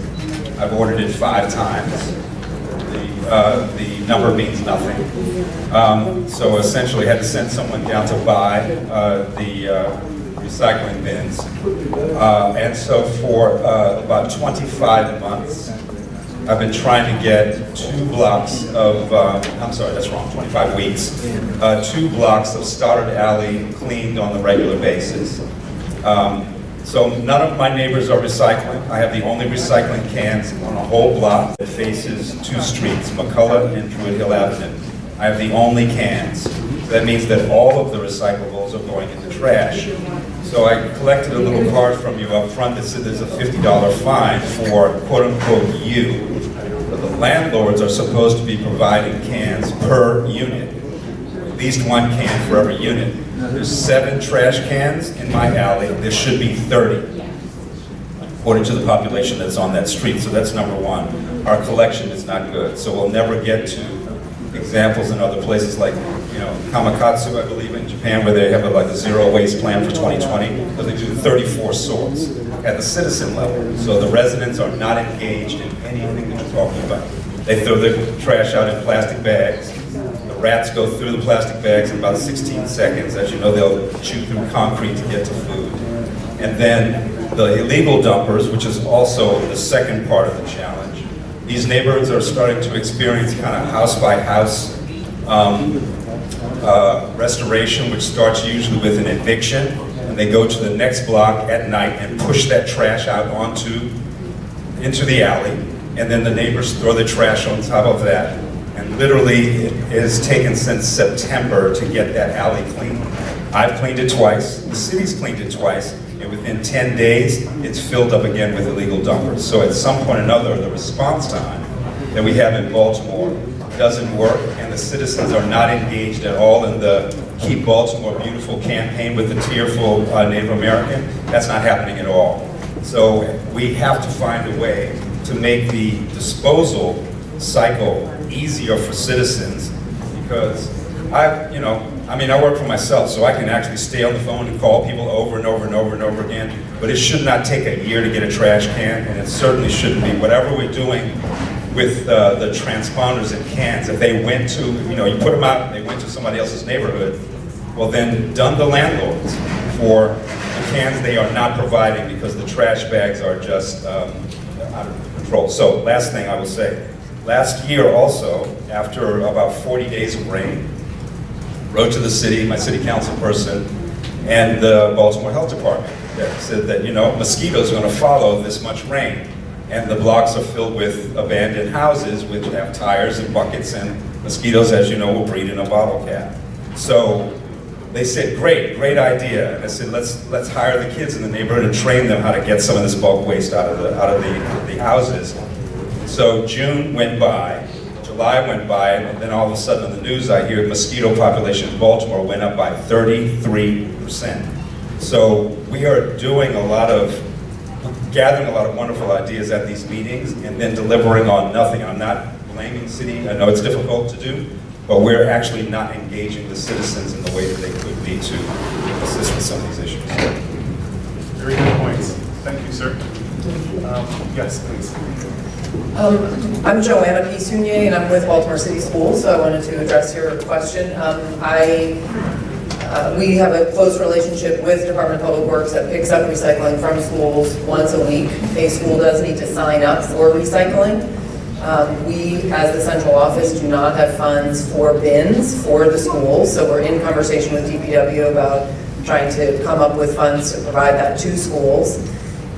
I've ordered it 5 times. The number means nothing. So essentially I had to send someone down to buy the recycling bins. And so for about 25 months, I've been trying to get 2 blocks of, I'm sorry, that's wrong, 25 weeks, 2 blocks of Stoddard Alley cleaned on a regular basis. So none of my neighbors are recycling. I have the only recycling cans on a whole block that faces 2 streets, McCullough and Druid Hill Avenue. I have the only cans. So that means that all of the recyclables are going in the trash. So I collected a little card from you up front that said there's a $50 fine for quote-unquote you. But the landlords are supposed to be providing cans per unit, at least 1 can for every unit. There's 7 trash cans in my alley. There should be 30, according to the population that's on that street. So that's number one. Our collection is not good. So we'll never get to examples in other places like, Kamakatsu, I believe, in Japan, where they have like a zero waste plan for 2020, because they do 34 sorts at the citizen level. So the residents are not engaged in anything that you're talking about. They throw their trash out in plastic bags. The rats go through the plastic bags in about 16 seconds. As you know, they'll chew through concrete to get to food. And then the illegal dumpers, which is also the second part of the challenge. These neighborhoods are starting to experience kind of house-by-house restoration, which starts usually with an eviction, and they go to the next block at night and push that trash out into the alley, and then the neighbors throw the trash on top of that. And literally, it has taken since September to get that alley clean. I've cleaned it twice, the city's cleaned it twice, and within 10 days, it's filled up again with illegal dumpers. So at some point or another, the response time that we have in Baltimore doesn't work, and the citizens are not engaged at all in the Keep Baltimore Beautiful campaign with the tearful Native American. That's not happening at all. So we have to find a way to make the disposal cycle easier for citizens, because I work for myself, so I can actually stay on the phone and call people over and over and over and over again, but it should not take a year to get a trash can, and it certainly shouldn't be. Whatever we're doing with the transponders and cans, if they went to, you put them out and they went to somebody else's neighborhood, well then dun the landlords for the cans they are not providing, because the trash bags are just out of control. So last thing I will say, last year also, after about 40 days of rain, wrote to the city, my city council person, and the Baltimore Health Department that said that, mosquitoes are going to follow this much rain. And the blocks are filled with abandoned houses which have tires and buckets, and mosquitoes, as you know, will breed in a bottle cap. So they said, great idea. And I said, let's hire the kids in the neighborhood and train them how to get some of this bulk waste out of the houses. So June went by, July went by, and then all of a sudden in the news I hear mosquito population in Baltimore went up by 33%. So we are doing gathering a lot of wonderful ideas at these meetings and then delivering on nothing. I'm not blaming the city, I know it's difficult to do, but we're actually not engaging the citizens in the way that they could be to assist with some of these issues. Very good points. Thank you, sir. Yes, please. I'm Joanna P. Sunier, and I'm with Baltimore City Schools, so I wanted to address your question. We have a close relationship with Department of Public Works that picks up recycling from schools once a week. A school does need to sign up for recycling. We, as the central office, do not have funds for bins for the schools, so we're in conversation with DPW about trying to come up with funds to provide that to schools.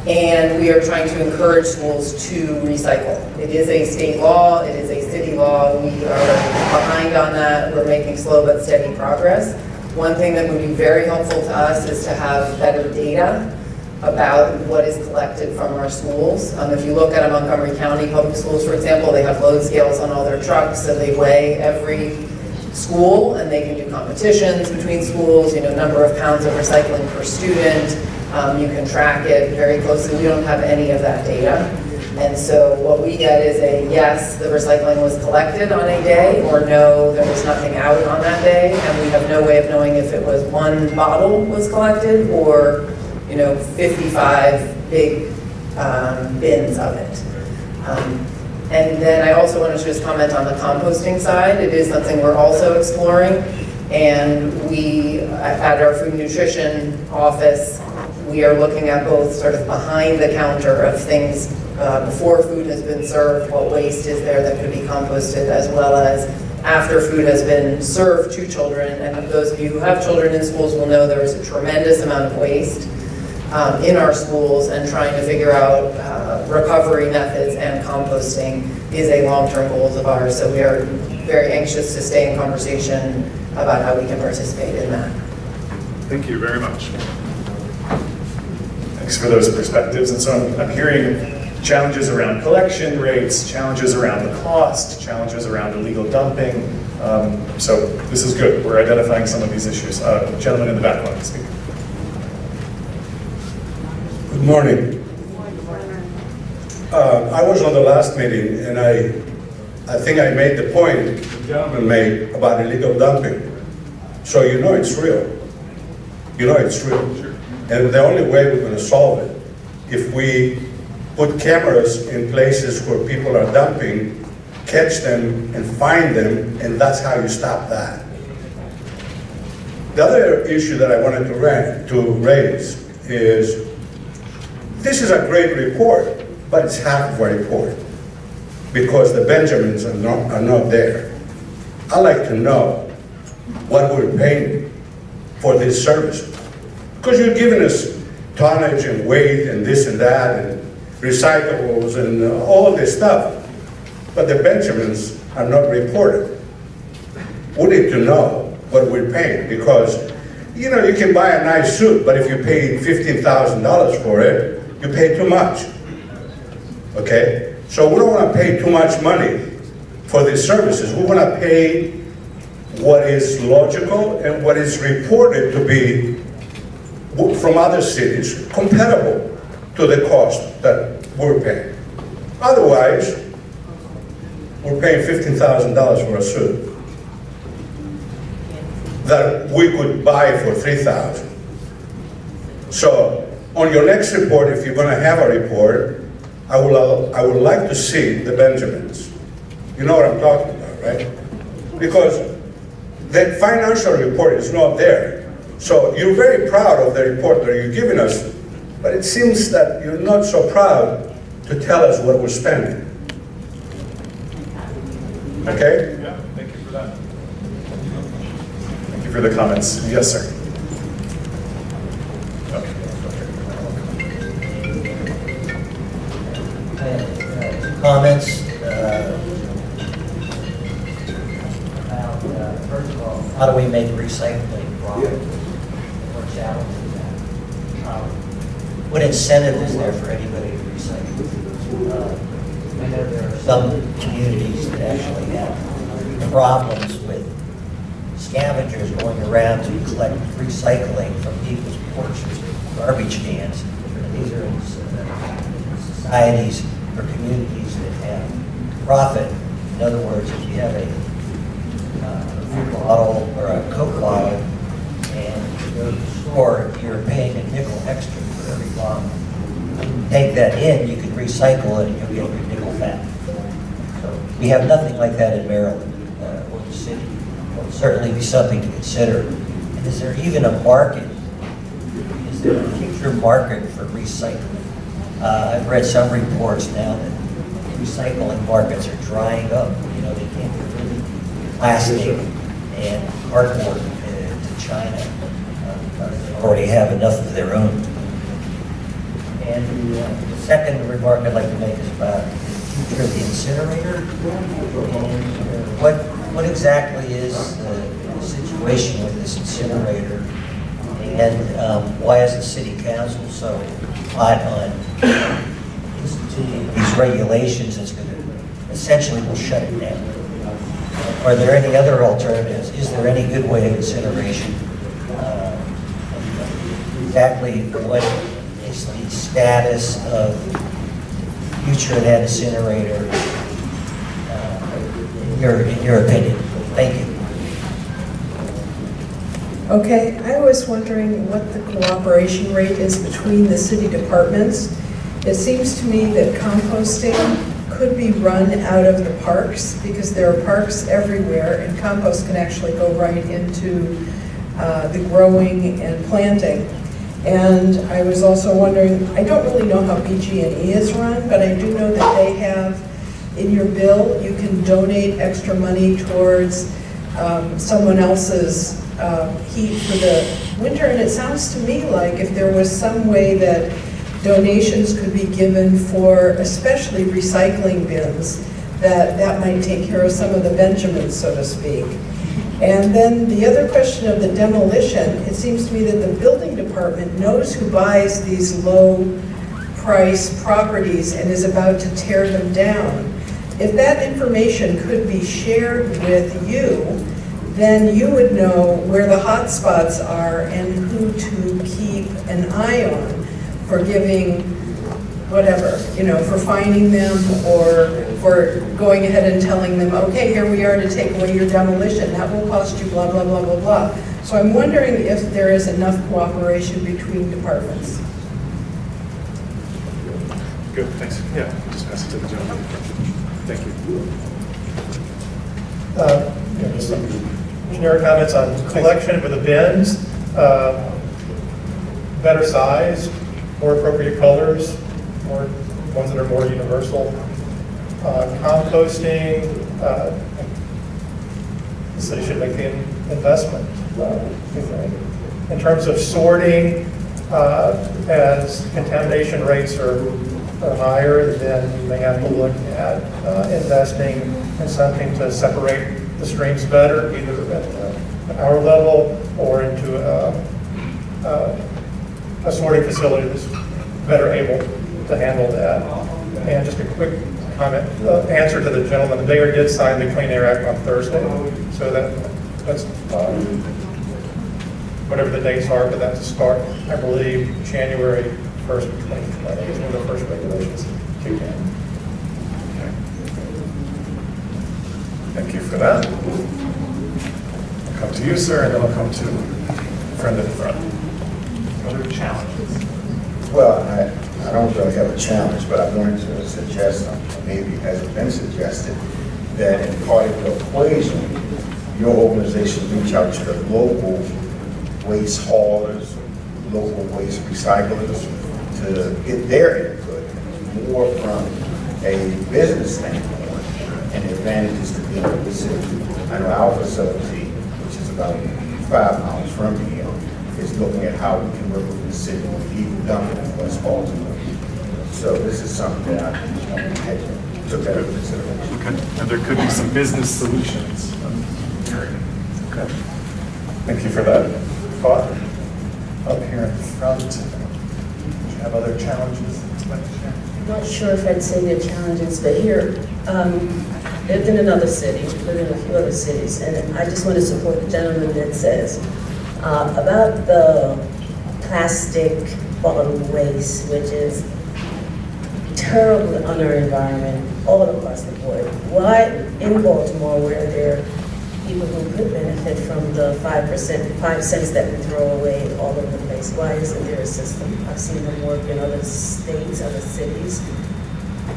And we are trying to encourage schools to recycle. It is a state law, it is a city law. We are behind on that. We're making slow but steady progress. One thing that would be very helpful to us is to have better data about what is collected from our schools. If you look at Montgomery County Public Schools, for example, they have load scales on all their trucks, so they weigh every school, and they can do competitions between schools, number of pounds of recycling per student. You can track it very closely. We don't have any of that data. And so what we get is a yes, the recycling was collected on a day, or no, there was nothing out on that day, and we have no way of knowing if it was one bottle was collected or 55 big bins of it. And then I also wanted to just comment on the composting side. It is something we're also exploring, and we, at our food and nutrition office, we are looking at both sort of behind the counter of things before food has been served, what waste is there that could be composted, as well as after food has been served to children. And those of you who have children in schools will know there is a tremendous amount of waste in our schools, and trying to figure out recovery methods and composting is a long-term goal of ours. So we are very anxious to stay in conversation about how we can participate in that. Thank you very much. Thanks for those perspectives. And so I'm hearing challenges around collection rates, challenges around the cost, challenges around illegal dumping. So this is good. We're identifying some of these issues. Gentleman in the back wanted to speak. Good morning. I was on the last meeting, and I I think I made the point the gentleman made about illegal dumping. So you know it's real. You know it's real. And the only way we're going to solve it, if we put cameras in places where people are dumping, catch them and find them, and that's how you stop that. The other issue that I wanted to raise is, this is a great report, but it's half of a report, because the Benjamins are not there. I'd like to know what we're paying for this service. Because you're giving us tonnage and weight and this and that and recyclables and all this stuff, but the Benjamins are not reported. We need to know what we're paying, because you know, you can buy a nice suit, but if you pay $15,000 for it, you pay too much. Okay? So we don't want to pay too much money for these services. We want to pay what is logical and what is reported to be from other cities comparable to the cost that we're paying. Otherwise, we're paying $15,000 for a suit that we could buy for $3,000. So on your next report, if you're going to have a report, I would like to see the Benjamins. You know what I'm talking about, right? Because the financial report is not there. So you're very proud of the report that you're giving us, but it seems that you're not so proud to tell us what we're spending. Okay? Yeah, thank you for that. Thank you for the comments. Yes, sir. Comments about, first of all, how do we make recycling profitable? What challenge is that? What incentive is there for anybody to recycle? I know there are some communities that actually have problems with scavengers going around to collect recycling from people's porches, garbage cans. These are in societies or communities that have profit. In other words, if you have a beer bottle or a Coke bottle and you go to the store, you're paying a nickel extra for every bottle. Take that in, you can recycle it and you'll get your nickel back. So we have nothing like that in Maryland or the city. It will certainly be something to consider. And is there even a market? Is there a future market for recycling? I've read some reports now that recycling markets are drying up. You know, they can't get rid of plastic and cardboard to China. They already have enough of their own. And the second remark I'd like to make is about the future of the incinerator. And what exactly is the situation with this incinerator? And why is the city council so hot on instituting these regulations that's going to essentially will shut it down? Are there any other alternatives? Is there any good way of incineration? Exactly what is the status of future of that incinerator in your opinion? Thank you. Okay, I was wondering what the cooperation rate is between the city departments. It seems to me that composting could be run out of the parks because there are parks everywhere and compost can actually go right into the growing and planting. And I was also wondering, I don't really know how BG&E is run, but I do know that they have, in your bill, you can donate extra money towards someone else's heat for the winter. And it sounds to me like if there was some way that donations could be given for especially recycling bins, that might take care of some of the Benjamins, so to speak. And then the other question of the demolition, it seems to me that the building department knows who buys these low-price properties and is about to tear them down. If that information could be shared with you, then you would know where the hot spots are and who to keep an eye on for giving whatever, you know, for finding them or for going ahead and telling them, okay, here we are to take away your demolition, that will cost you blah, blah, blah, blah, blah. So I'm wondering if there is enough cooperation between departments. Good, thanks. Yeah, just pass it to the gentleman. Thank you. Just some generic comments on collection with the bins, better size, more appropriate colors, more ones that are more universal. Composting, the city should make the investment. We think. In terms of sorting, as contamination rates are higher, then you may have to look at investing in something to separate the streams better, either at our level or into a sorting facility that's better able to handle that. And just a quick comment, answer to the gentleman, the mayor did sign the Clean Air Act on Thursday, so that's whatever the dates are, but that's a start, I believe, January 1st of 2020 is when the first regulations kick in. Okay. Thank you for that. I'll come to you, sir, and then I'll come to a friend at the front. Other challenges? Well, I don't really have a challenge, but I wanted to suggest, maybe has it been suggested, that in part of the equation, your organization reach out to the local waste haulers, local waste recyclers, to get their input, more from a business standpoint, and advantages to being in the city. I know our facility, which is about 5 miles from here, is looking at how we can work with the city on illegal dumping in West Baltimore. So this is something that I took that into consideration. Okay. And there could be some business solutions. Okay. Thank you for that thought. Up here in front, do you have other challenges that you'd like to share? I'm not sure if I'd say they're challenges, but here, lived in another city, lived in a few other cities, and I just want to support the gentleman that says about the plastic bottle waste, which is terrible on our environment all across the board. Why in Baltimore, where there are people who could benefit from the 5 cents that we throw away all over the place, why isn't there a system? I've seen them work in other states, other cities,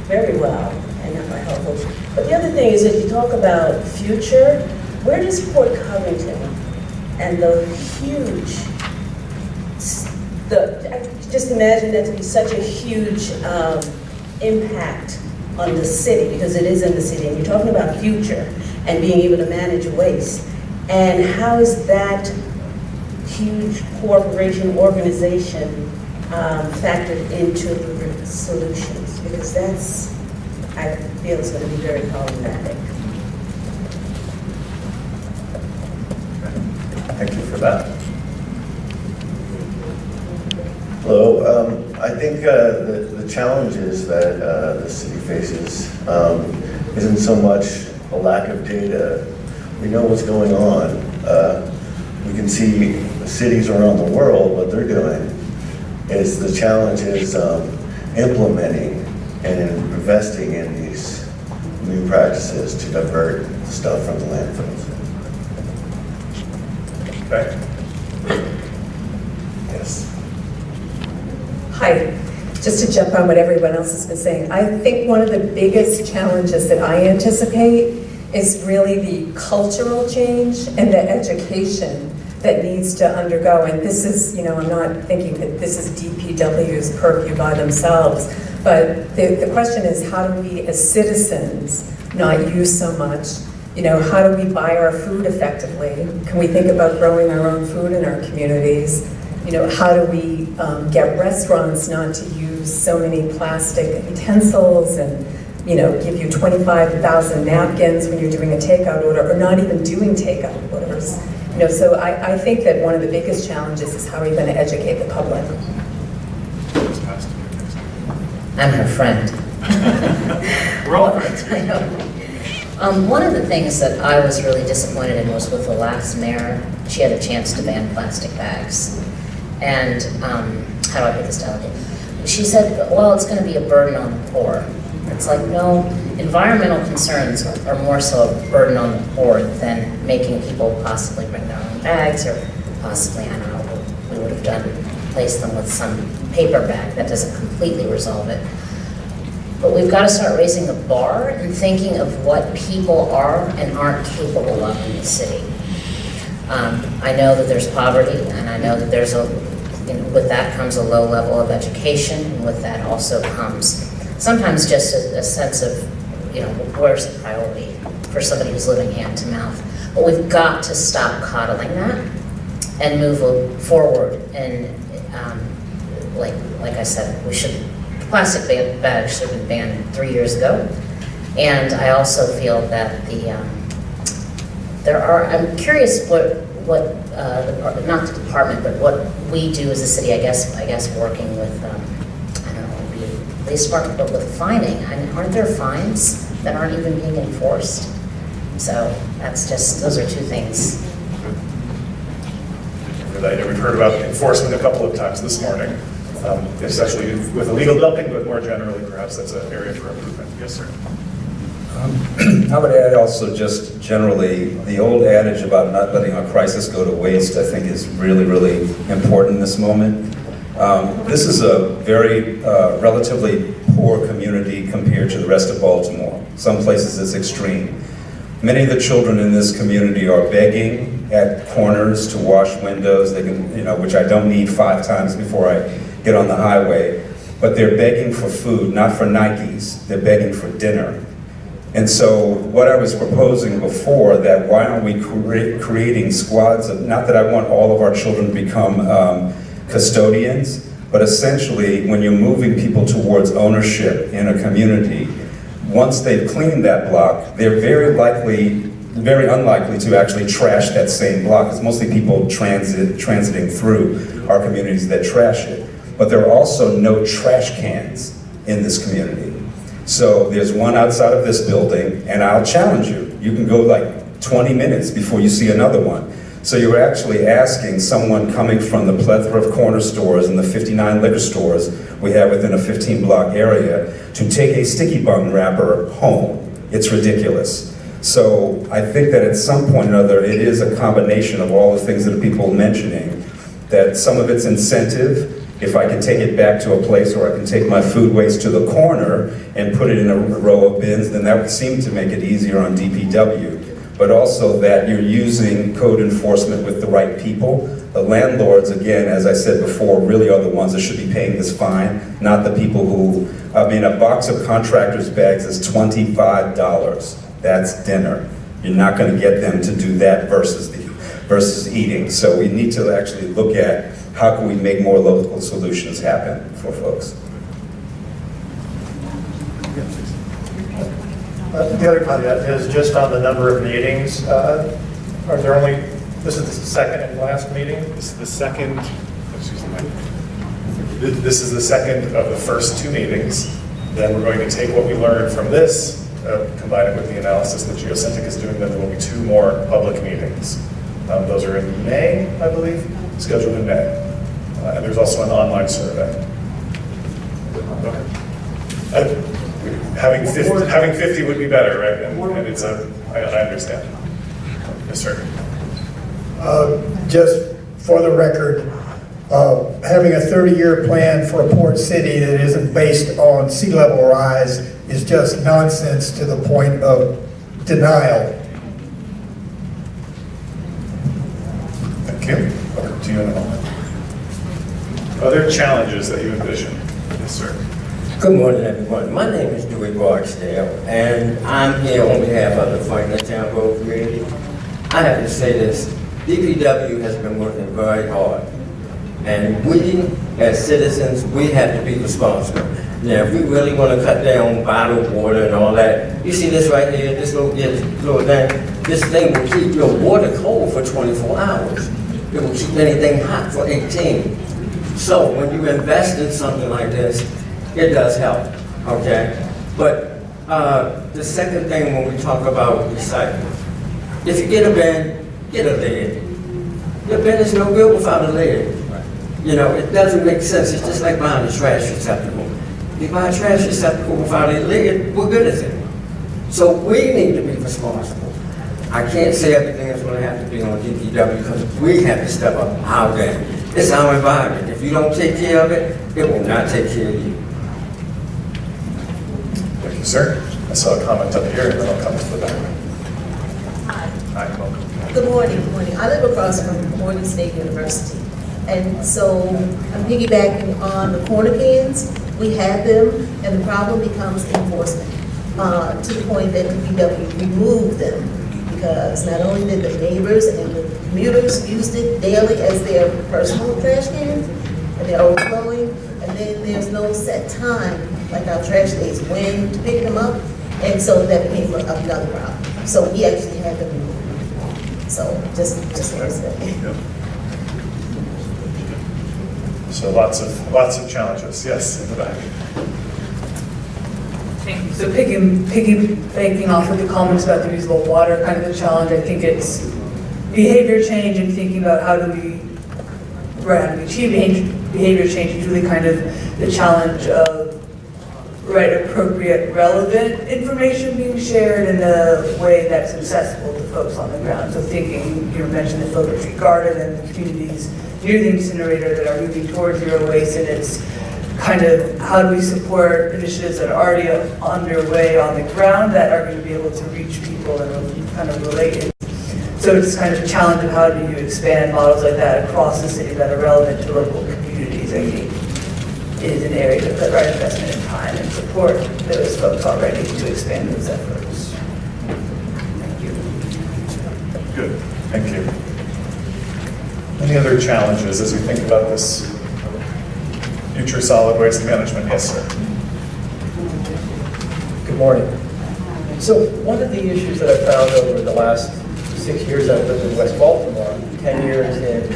very well, and not helpful. But the other thing is, if you talk about future, where does Port Covington and the huge, just imagine that to be such a huge impact on the city, because it is in the city, and you're talking about future and being able to manage waste. And how is that huge corporation organization factored into the solutions? Because that's, I feel, is going to be very problematic. Thank you for that. Hello. I think the challenges that the city faces isn't so much a lack of data. We know what's going on. We can see cities around the world, what they're doing. Is the challenge is implementing and investing in these new practices to divert stuff from the landfills. Okay. Yes. Hi. Just to jump on what everyone else has been saying, I think one of the biggest challenges that I anticipate is really the cultural change and the education that needs to undergo. And this is, I'm not thinking that this is DPW's purview by themselves, but the question is, how do we as citizens not use so much? How do we buy our food effectively? Can we think about growing our own food in our communities? How do we get restaurants not to use so many plastic utensils and, give you 25,000 napkins when you're doing a takeout order, or not even doing takeout orders? So I think that one of the biggest challenges is how are you going to educate the public? I'm her friend. We're all friends. I know. One of the things that I was really disappointed in was with the last mayor. She had a chance to ban plastic bags. And how do I put this delicate? She said, well, it's going to be a burden on the poor. It's like, no, environmental concerns are more so a burden on the poor than making people possibly bring their own bags, or possibly, I don't know, what we would have done, replace them with some paper bag. That doesn't completely resolve it. But we've got to start raising the bar and thinking of what people are and aren't capable of in the city. I know that there's poverty, and I know that there's with that comes a low level of education, and with that also comes sometimes just a sense of, where's the priority for somebody who's living hand to mouth. But we've got to stop coddling that and move forward. And like I said, plastic bags should have been banned 3 years ago. And I also feel that I'm curious what not the department, but what we do as a city, I guess working with, I don't know, maybe the police department, but with fining. I mean, aren't there fines that aren't even being enforced? So those are two things. We've heard about enforcement a couple of times this morning, especially with illegal dumping, but more generally, perhaps that's an area for improvement. Yes, sir. I would add also just generally, the old adage about not letting a crisis go to waste, I think is really, really important in this moment. This is a very relatively poor community compared to the rest of Baltimore. Some places it's extreme. Many of the children in this community are begging at corners to wash windows. They can, which I don't need 5 times before I get on the highway. But they're begging for food, not for Nikes. They're begging for dinner. And so what I was proposing before, that why aren't we creating squads of, not that I want all of our children to become custodians, but essentially when you're moving people towards ownership in a community, once they've cleaned that block, they're very unlikely to actually trash that same block. It's mostly people transiting through our communities that trash it. But there are also no trash cans in this community. So there's one outside of this building, and I'll challenge you. You can go like 20 minutes before you see another one. So you're actually asking someone coming from the plethora of corner stores and the 59 liquor stores we have within a 15-block area to take a sticky bun wrapper home. It's ridiculous. So I think that at some point or another, it is a combination of all the things that people are mentioning, that some of it's incentive. If I can take it back to a place where I can take my food waste to the corner and put it in a row of bins, then that would seem to make it easier on DPW. But also that you're using code enforcement with the right people. The landlords, again, as I said before, really are the ones that should be paying this fine, not the people who, a box of contractors' bags is $25. That's dinner. You're not going to get them to do that versus eating. So we need to actually look at how can we make more local solutions happen for folks. The other caveat is just on the number of meetings. This is the second and last meeting? This is the second, this is the second of the first 2 meetings. Then we're going to take what we learned from this, combine it with the analysis that Geocentric is doing, then there will be 2 more public meetings. Those are in May, I believe, scheduled in May. And there's also an online survey. Having 50 would be better, right? And it's I understand. Yes, sir. Just for the record, having a 30-year plan for a port city that isn't based on sea level rise is just nonsense to the point of denial. Thank you. Over to you in a moment. Other challenges that you envision? Yes, sir. Good morning, everyone. My name is Dewey Barksdale, and I'm here on behalf of the Franklin Road community. I have to say this, DPW has been working very hard, and we, as citizens, we have to be responsible. Now, if we really want to cut down bottled water and all that, you see this right here, this little thing, this thing will keep your water cold for 24 hours. It will keep anything hot for 18. So when you invest in something like this, it does help, okay? But the second thing when we talk about recycling, if you get a bin, get a lid. Your bin is no good without a lid. You know, it doesn't make sense. It's just like buying a trash receptacle. They buy a trash receptacle without a lid, what good is it? So we need to be responsible. I can't say everything is going to have to be on DPW because we have to step up our game. It's our environment. If you don't take care of it, it will not take care of you. Thank you, sir. I saw a comment up here, and then I'll come to the back. Hi, welcome. Good morning, good morning. I live across from Morgan State University. And so I'm piggybacking on the corner cans. We have them, and the problem becomes enforcement to the point that DPW removed them because not only did the neighbors and the commuters use it daily as their personal trash cans, and they're overflowing, and then there's no set time, like our trash days, when to pick them up, and so that became another problem. So we actually had them removed. So just want to say. So lots of challenges. Yes, in the back. Thank you. So piggybacking off of the comments about the reusable water, kind of the challenge, I think it's behavior change and thinking about how do we achieve behavior change is really kind of the challenge of appropriate, relevant information being shared in a way that's accessible to folks on the ground. So thinking, you mentioned the Photo Tree Garden and the communities near the incinerator that are moving towards zero waste, and it's kind of how do we support initiatives that are already underway on the ground that are going to be able to reach people and kind of relate. So it's kind of a challenge of how do you expand models like that across the city that are relevant to local communities. I think is an area to put right investment in time and support those folks already to expand those efforts. Thank you. Good. Thank you. Any other challenges as we think about this future solid waste management? Yes, sir. Good morning. So one of the issues that I've found over the last 6 years I've lived in West Baltimore, 10 years in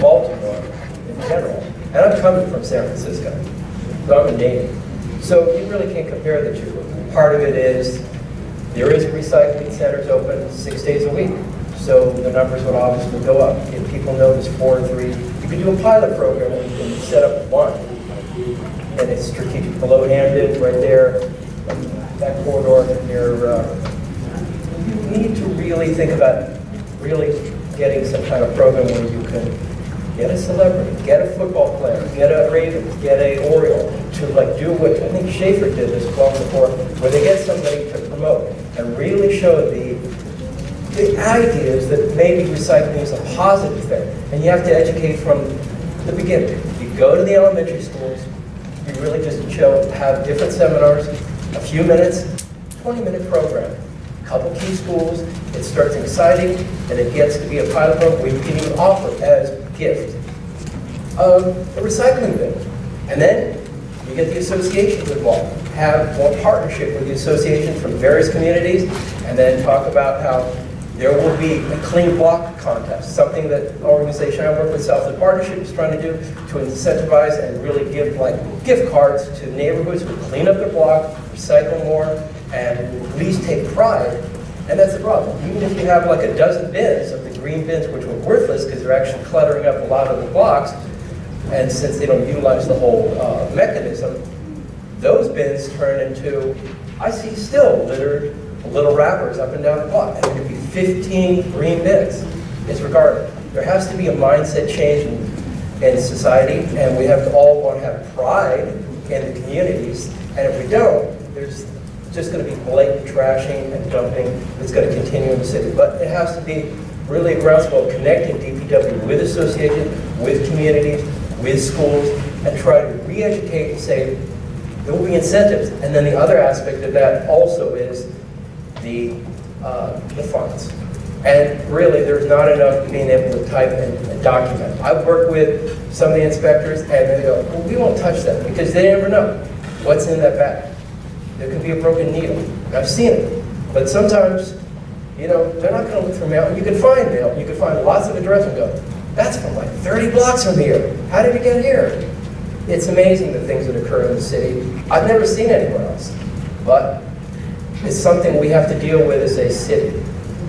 Baltimore in general, and I'm coming from San Francisco, so I'm a native. So you really can't compare the two. Part of it is there is recycling centers open 6 days a week, so the numbers would obviously go up. If people know there's 4 or 3, you can do a pilot program where you can set up one, and it's strategic below Hamden, right there, that corridor near. You need to really think about really getting some kind of program where you can get a celebrity, get a football player, get a Ravens, get a Oriole to do what I think Schaefer did this long before, where they get somebody to promote and really show the ideas that maybe recycling is a positive thing. And you have to educate from the beginning. You go to the elementary schools, you really just have different seminars, a few minutes, 20-minute program. A couple key schools, it starts exciting, and it gets to be a pilot program where you can even offer as a gift a recycling bin. And then you get the associations involved. Have more partnership with the associations from various communities, and then talk about how there will be a clean block contest, something that an organization I work with, Southland Partnership, is trying to do to incentivize and really give gift cards to neighborhoods who clean up their block, recycle more, and at least take pride. And that's the problem. Even if you have a dozen bins of the green bins, which were worthless because they're actually cluttering up a lot of the blocks, and since they don't utilize the whole mechanism, those bins turn into, I see still littered little wrappers up and down the block. And there could be 15 green bins. It's regarded. There has to be a mindset change in society, and we have to all want to have pride in the communities. And if we don't, there's just going to be blatant trashing and dumping that's going to continue in the city. But it has to be really a groundswell of connecting DPW with associations, with communities, with schools, and try to re-educate and say there will be incentives. And then the other aspect of that also is the funds. And really, there's not enough being able to type and document. I've worked with some of the inspectors, and they go, well, we won't touch that, because they never know what's in that bag. There could be a broken needle. I've seen it. But sometimes, they're not going to look for mail. You can find mail. You can find lots of address and go, that's from 30 blocks from here. How did it get here? It's amazing the things that occur in the city. I've never seen anywhere else. But it's something we have to deal with as a city.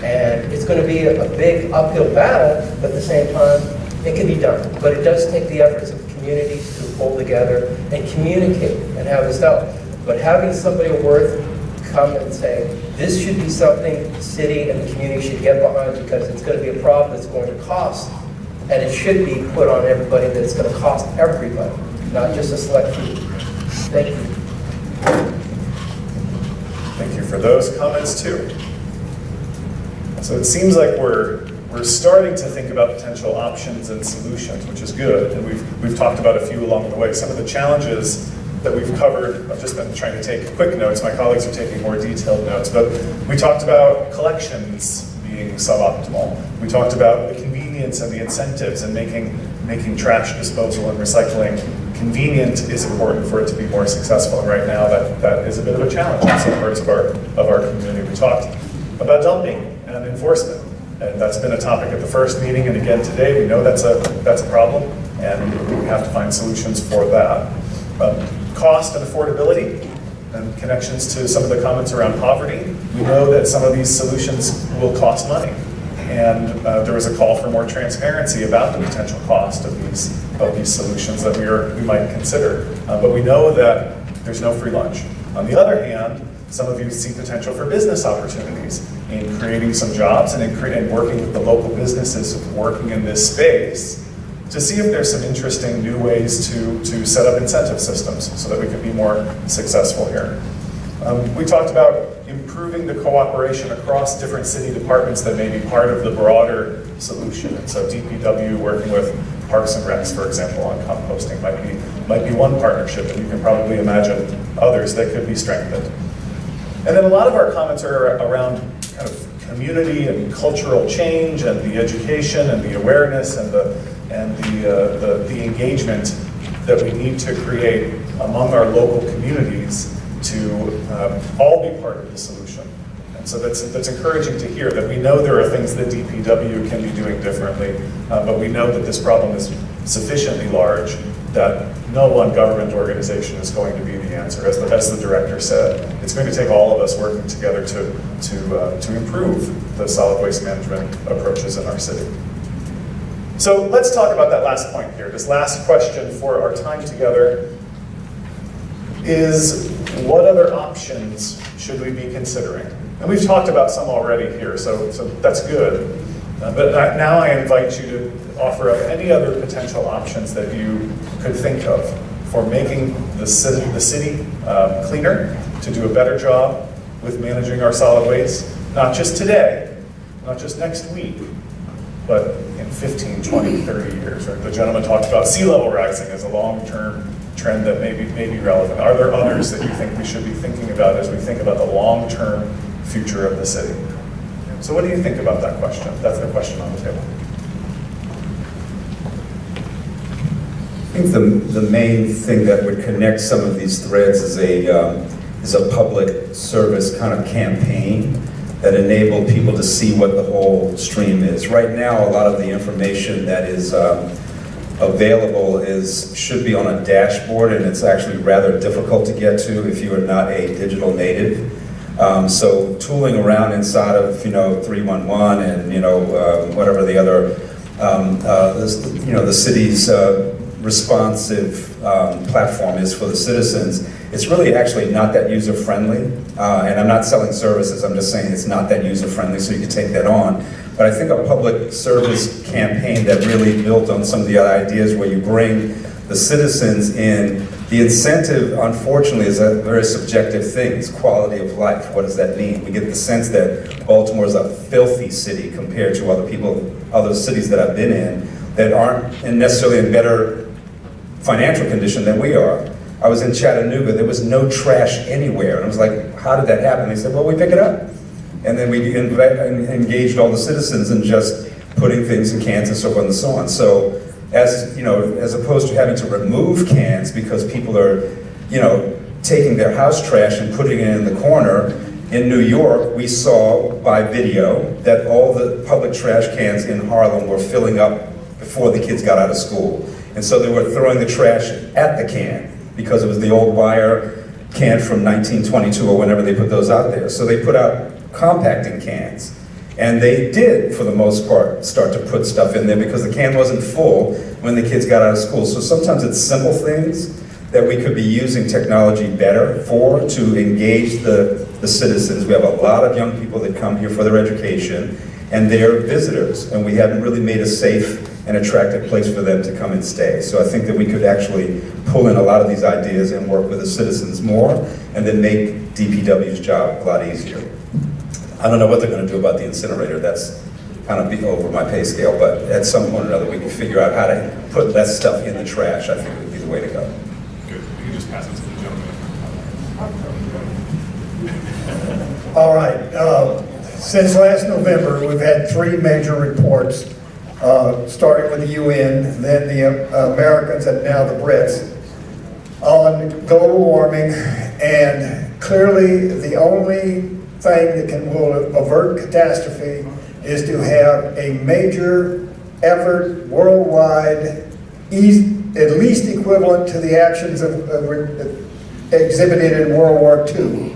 And it's going to be a big uphill battle, but at the same time, it can be done. But it does take the efforts of communities to pull together and communicate and have this out. But having somebody worth come and say, this should be something the city and the community should get behind because it's going to be a problem that's going to cost, and it should be put on everybody that it's going to cost everybody, not just a select few. Thank you. Thank you for those comments too. So it seems like we're starting to think about potential options and solutions, which is good, and we've talked about a few along the way. Some of the challenges that we've covered, I've just been trying to take quick notes, my colleagues are taking more detailed notes, but we talked about collections being suboptimal. We talked about the convenience and the incentives and making trash disposal and recycling convenient is important for it to be more successful. And right now that is a bit of a challenge in some parts of our community. We talked about dumping and enforcement. And that's been a topic at the first meeting and again today. We know that's a problem and we have to find solutions for that. Cost and affordability and connections to some of the comments around poverty. We know that some of these solutions will cost money. And there was a call for more transparency about the potential cost of these solutions that we might consider. But we know that there's no free lunch. On the other hand, some of you see potential for business opportunities in creating some jobs and in working with the local businesses working in this space to see if there's some interesting new ways to set up incentive systems so that we can be more successful here. We talked about improving the cooperation across different city departments that may be part of the broader solution. And so DPW working with Parks and Recs, for example, on composting might be one partnership, and you can probably imagine others that could be strengthened. And then a lot of our comments are around kind of community and cultural change and the education and the awareness and the engagement that we need to create among our local communities to all be part of the solution. And so that's encouraging to hear that we know there are things that DPW can be doing differently, but we know that this problem is sufficiently large that no one government organization is going to be the answer. As the director said, it's going to take all of us working together to improve the solid waste management approaches in our city. So let's talk about that last point here. This last question for our time together is, what other options should we be considering? And we've talked about some already here, so that's good. But now I invite you to offer up any other potential options that you could think of for making the city cleaner, to do a better job with managing our solid waste, not just today, not just next week, but in 15, 20, 30 years. Right? The gentleman talked about sea level rising as a long-term trend that may be relevant. Are there others that you think we should be thinking about as we think about the long-term future of the city? So what do you think about that question? That's the question on the table. I think the main thing that would connect some of these threads is a public service kind of campaign that enabled people to see what the whole stream is. Right now, a lot of the information that is available should be on a dashboard, and it's actually rather difficult to get to if you are not a digital native. So tooling around inside of 311 and whatever the other the city's responsive platform is for the citizens, it's really actually not that user-friendly. And I'm not selling services, I'm just saying it's not that user-friendly, so you can take that on. But I think a public service campaign that really built on some of the other ideas where you bring the citizens in, the incentive, unfortunately, is a very subjective thing. It's quality of life. What does that mean? We get the sense that Baltimore is a filthy city compared to other cities that I've been in that aren't necessarily in better financial condition than we are. I was in Chattanooga, there was no trash anywhere. And I was like, how did that happen? They said, well, we pick it up. And then we engaged all the citizens in just putting things in cans and so forth and so on. So as opposed to having to remove cans because people are, taking their house trash and putting it in the corner, in New York, we saw by video that all the public trash cans in Harlem were filling up before the kids got out of school. And so they were throwing the trash at the can because it was the old wire can from 1922 or whenever they put those out there. So they put out compacting cans. And they did, for the most part, start to put stuff in there because the can wasn't full when the kids got out of school. So sometimes it's simple things that we could be using technology better for to engage the citizens. We have a lot of young people that come here for their education, and they're visitors, and we haven't really made a safe and attractive place for them to come and stay. So I think that we could actually pull in a lot of these ideas and work with the citizens more, and then make DPW's job a lot easier. I don't know what they're going to do about the incinerator. That's kind of over my pay scale, but at some point or another we can figure out how to put less stuff in the trash. I think would be the way to go. Good. You can just pass it to the gentleman. All right. Since last November, we've had 3 major reports, starting with the UN, then the Americans, and now the Brits, on global warming. And clearly, the only thing that will avert catastrophe is to have a major effort worldwide, at least equivalent to the actions exhibited in World War II.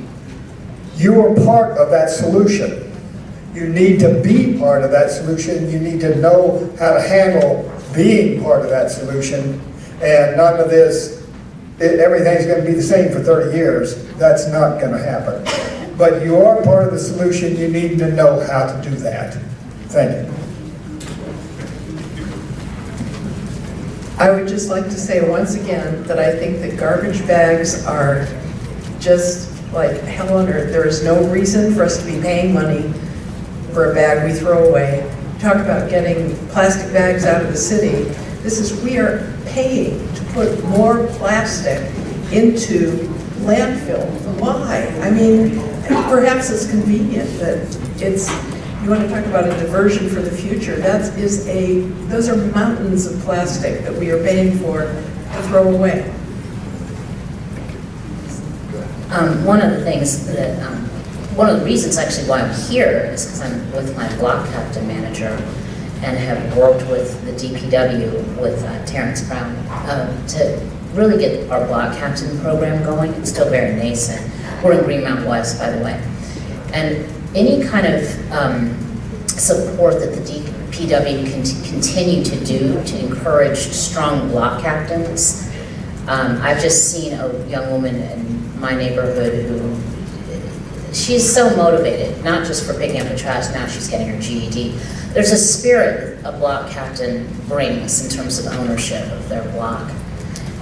You are part of that solution. You need to be part of that solution. You need to know how to handle being part of that solution. And none of this, everything's going to be the same for 30 years. That's not going to happen. But you are part of the solution. You need to know how to do that. Thank you. I would just like to say once again that I think that garbage bags are just like hell on earth. There is no reason for us to be paying money for a bag we throw away. Talk about getting plastic bags out of the city. We are paying to put more plastic into landfill. Why? I mean, perhaps it's convenient, but you want to talk about a diversion for the future. Those are mountains of plastic that we are paying for to throw away. One of the things that, one of the reasons actually why I'm here is because I'm with my block captain manager and have worked with the DPW with Terrence Brown to really get our block captain program going. It's still very nascent. We're in Greenmount West, by the way. And any kind of support that the DPW can continue to do to encourage strong block captains. I've just seen a young woman in my neighborhood who, she's so motivated, not just for picking up the trash, now she's getting her GED. There's a spirit a block captain brings in terms of ownership of their block.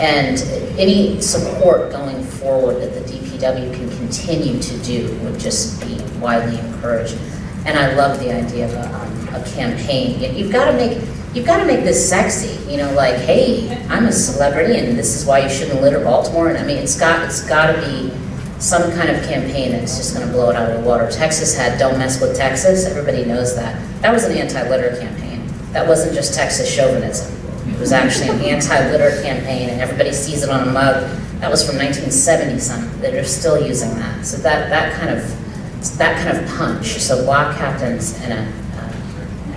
And any support going forward that the DPW can continue to do would just be widely encouraged. And I love the idea of a campaign. You've got to make this sexy. You know, like, hey, I'm a celebrity, and this is why you shouldn't litter Baltimore. And I mean, it's got to be some kind of campaign that's just going to blow it out of the water. Texas had "Don't Mess with Texas." Everybody knows that. That was an anti-litter campaign. That wasn't just Texas chauvinism. It was actually an anti-litter campaign, and everybody sees it on a mug. That was from 1970-something. They're still using that. So that kind of punch. So block captains and a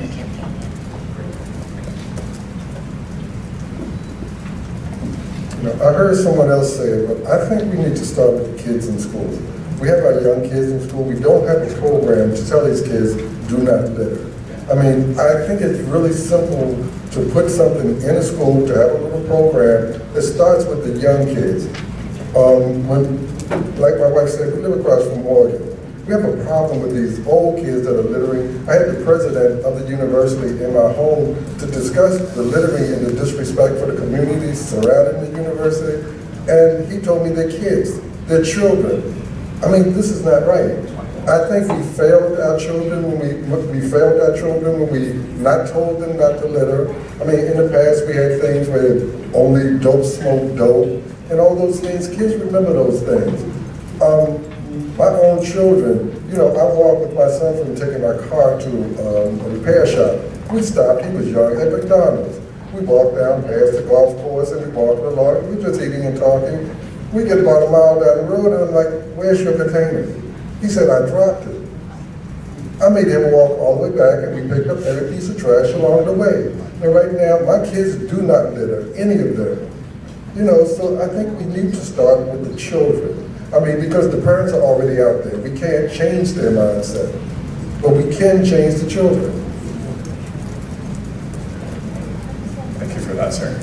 campaign. You know, I heard someone else say it, but I think we need to start with the kids in school. We have our young kids in school. We don't have a program to tell these kids, do not litter. I mean, I think it's really simple to put something in a school, to have a little program that starts with the young kids. Like my wife said, we live across from Morgan. We have a problem with these old kids that are littering. I had the president of the university in my home to discuss the littering and the disrespect for the communities surrounding the university, and he told me they're kids, they're children. I mean, this is not right. I think we failed our children when we not told them not to litter. I mean, in the past we had things where only dope smoked dope and all those things. Kids remember those things. My own children, you know, I walked with my son from taking my car to a repair shop. We stopped, he was young, at McDonald's. We walked down past the golf course and we walked along. We were just eating and talking. We get about a mile down the road and I'm like, where's your container? He said, I dropped it. I made him walk all the way back and we picked up every piece of trash along the way. And right now, my kids do not litter, any of them. You know, so I think we need to start with the children. I mean, because the parents are already out there. We can't change their mindset. but we can change the children. Thank you for that, sir.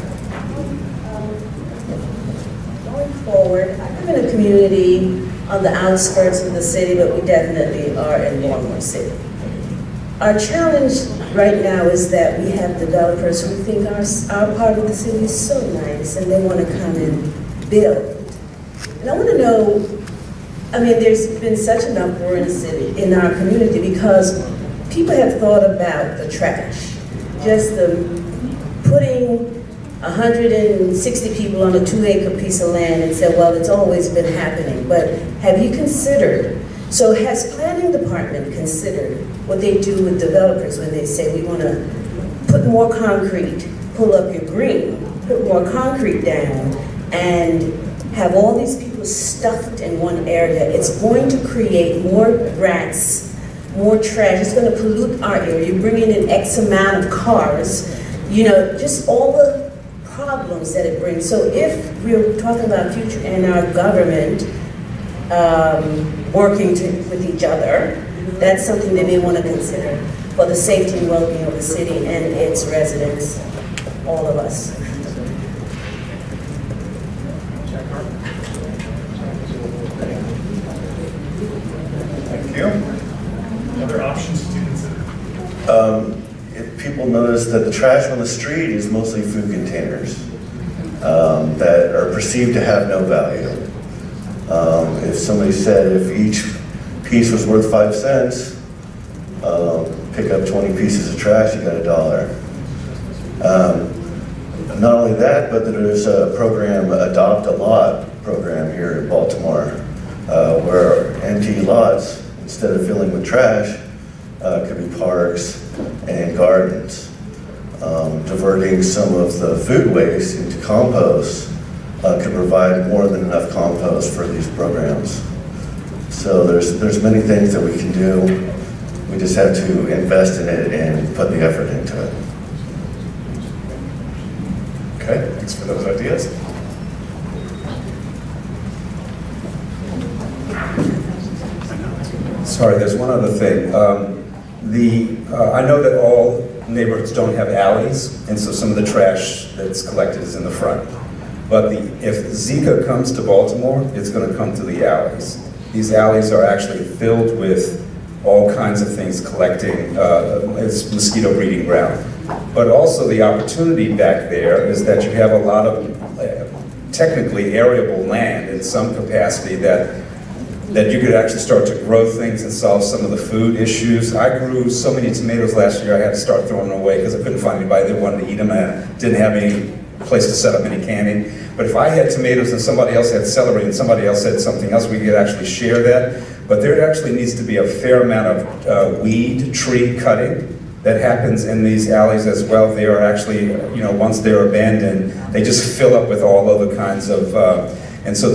Going forward, I live in a community on the outskirts of the city, but we definitely are in Baltimore City. Our challenge right now is that we have developers who think our part of the city is so nice and they want to come and build. And I want to know, I mean, there's been such an uproar in the city, in our community, because people have thought about the trash. Just the putting 160 people on a 2-acre piece of land and said, well, it's always been happening. But have you considered, so has planning department considered what they do with developers when they say we want to put more concrete, pull up your green, put more concrete down, and have all these people stuffed in one area? It's going to create more rats, more trash. It's going to pollute our area. You're bringing in X amount of cars, you know, just all the problems that it brings. So if we're talking about future and our government working with each other, that's something they may want to consider for the safety and well-being of the city and its residents, all of us. Thank you. Other options to consider? If people notice that the trash on the street is mostly food containers that are perceived to have no value. If somebody said if each piece was worth 5 cents, pick up 20 pieces of trash, you got $1. Not only that, but there's a program, Adopt a Lot program here in Baltimore, where empty lots, instead of filling with trash, could be parks and gardens. Diverting some of the food waste into compost could provide more than enough compost for these programs. So there's many things that we can do. We just have to invest in it and put the effort into it. Okay, thanks for those ideas. Sorry, there's one other thing. I know that all neighborhoods don't have alleys, and so some of the trash that's collected is in the front. But if Zika comes to Baltimore, it's going to come to the alleys. These alleys are actually filled with all kinds of things collecting, it's mosquito breeding ground. But also the opportunity back there is that you have a lot of technically arable land in some capacity that you could actually start to grow things and solve some of the food issues. I grew so many tomatoes last year, I had to start throwing them away because I couldn't find anybody that wanted to eat them, and I didn't have any place to set up any canning. But if I had tomatoes and somebody else had celery and somebody else had something else, we could actually share that. But there actually needs to be a fair amount of weed, tree cutting that happens in these alleys as well. They are actually, once they're abandoned, they just fill up with all other kinds of, and so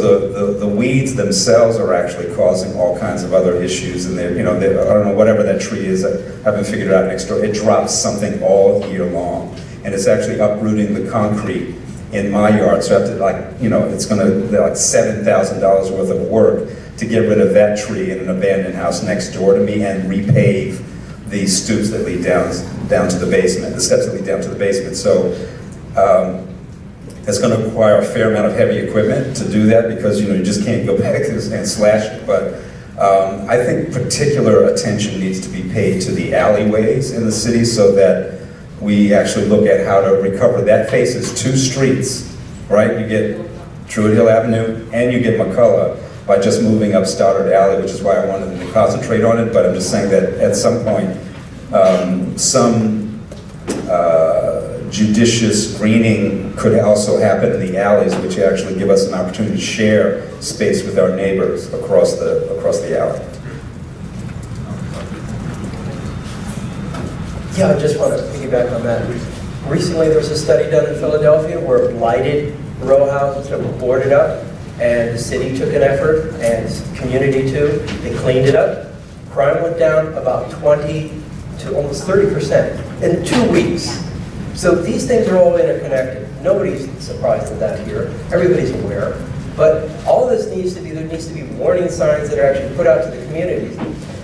the weeds themselves are actually causing all kinds of other issues. And I don't know, whatever that tree is, I haven't figured it out next door, it drops something all year long. And it's actually uprooting the concrete in my yard. So I have to it's gonna be like $7,000 worth of work to get rid of that tree in an abandoned house next door to me and repave the stoops that lead down to the basement, the steps that lead down to the basement. So it's going to require a fair amount of heavy equipment to do that because you just can't go back and slash it. But I think particular attention needs to be paid to the alleyways in the city so that we actually look at how to recover. That faces 2 streets, right? You get Druid Hill Avenue and you get McCullough by just moving up Stoddard Alley, which is why I wanted to concentrate on it. But I'm just saying that at some point, some judicious greening could also happen in the alleys, which actually give us an opportunity to share space with our neighbors across the alley. Yeah, I just want to piggyback on that. Recently, there was a study done in Philadelphia where blighted row houses that were boarded up, and the city took an effort, and community too. They cleaned it up. Crime went down about 20 to almost 30% in 2 weeks. So these things are all interconnected. Nobody's surprised at that here. Everybody's aware. But all this needs to be, there needs to be warning signs that are actually put out to the communities.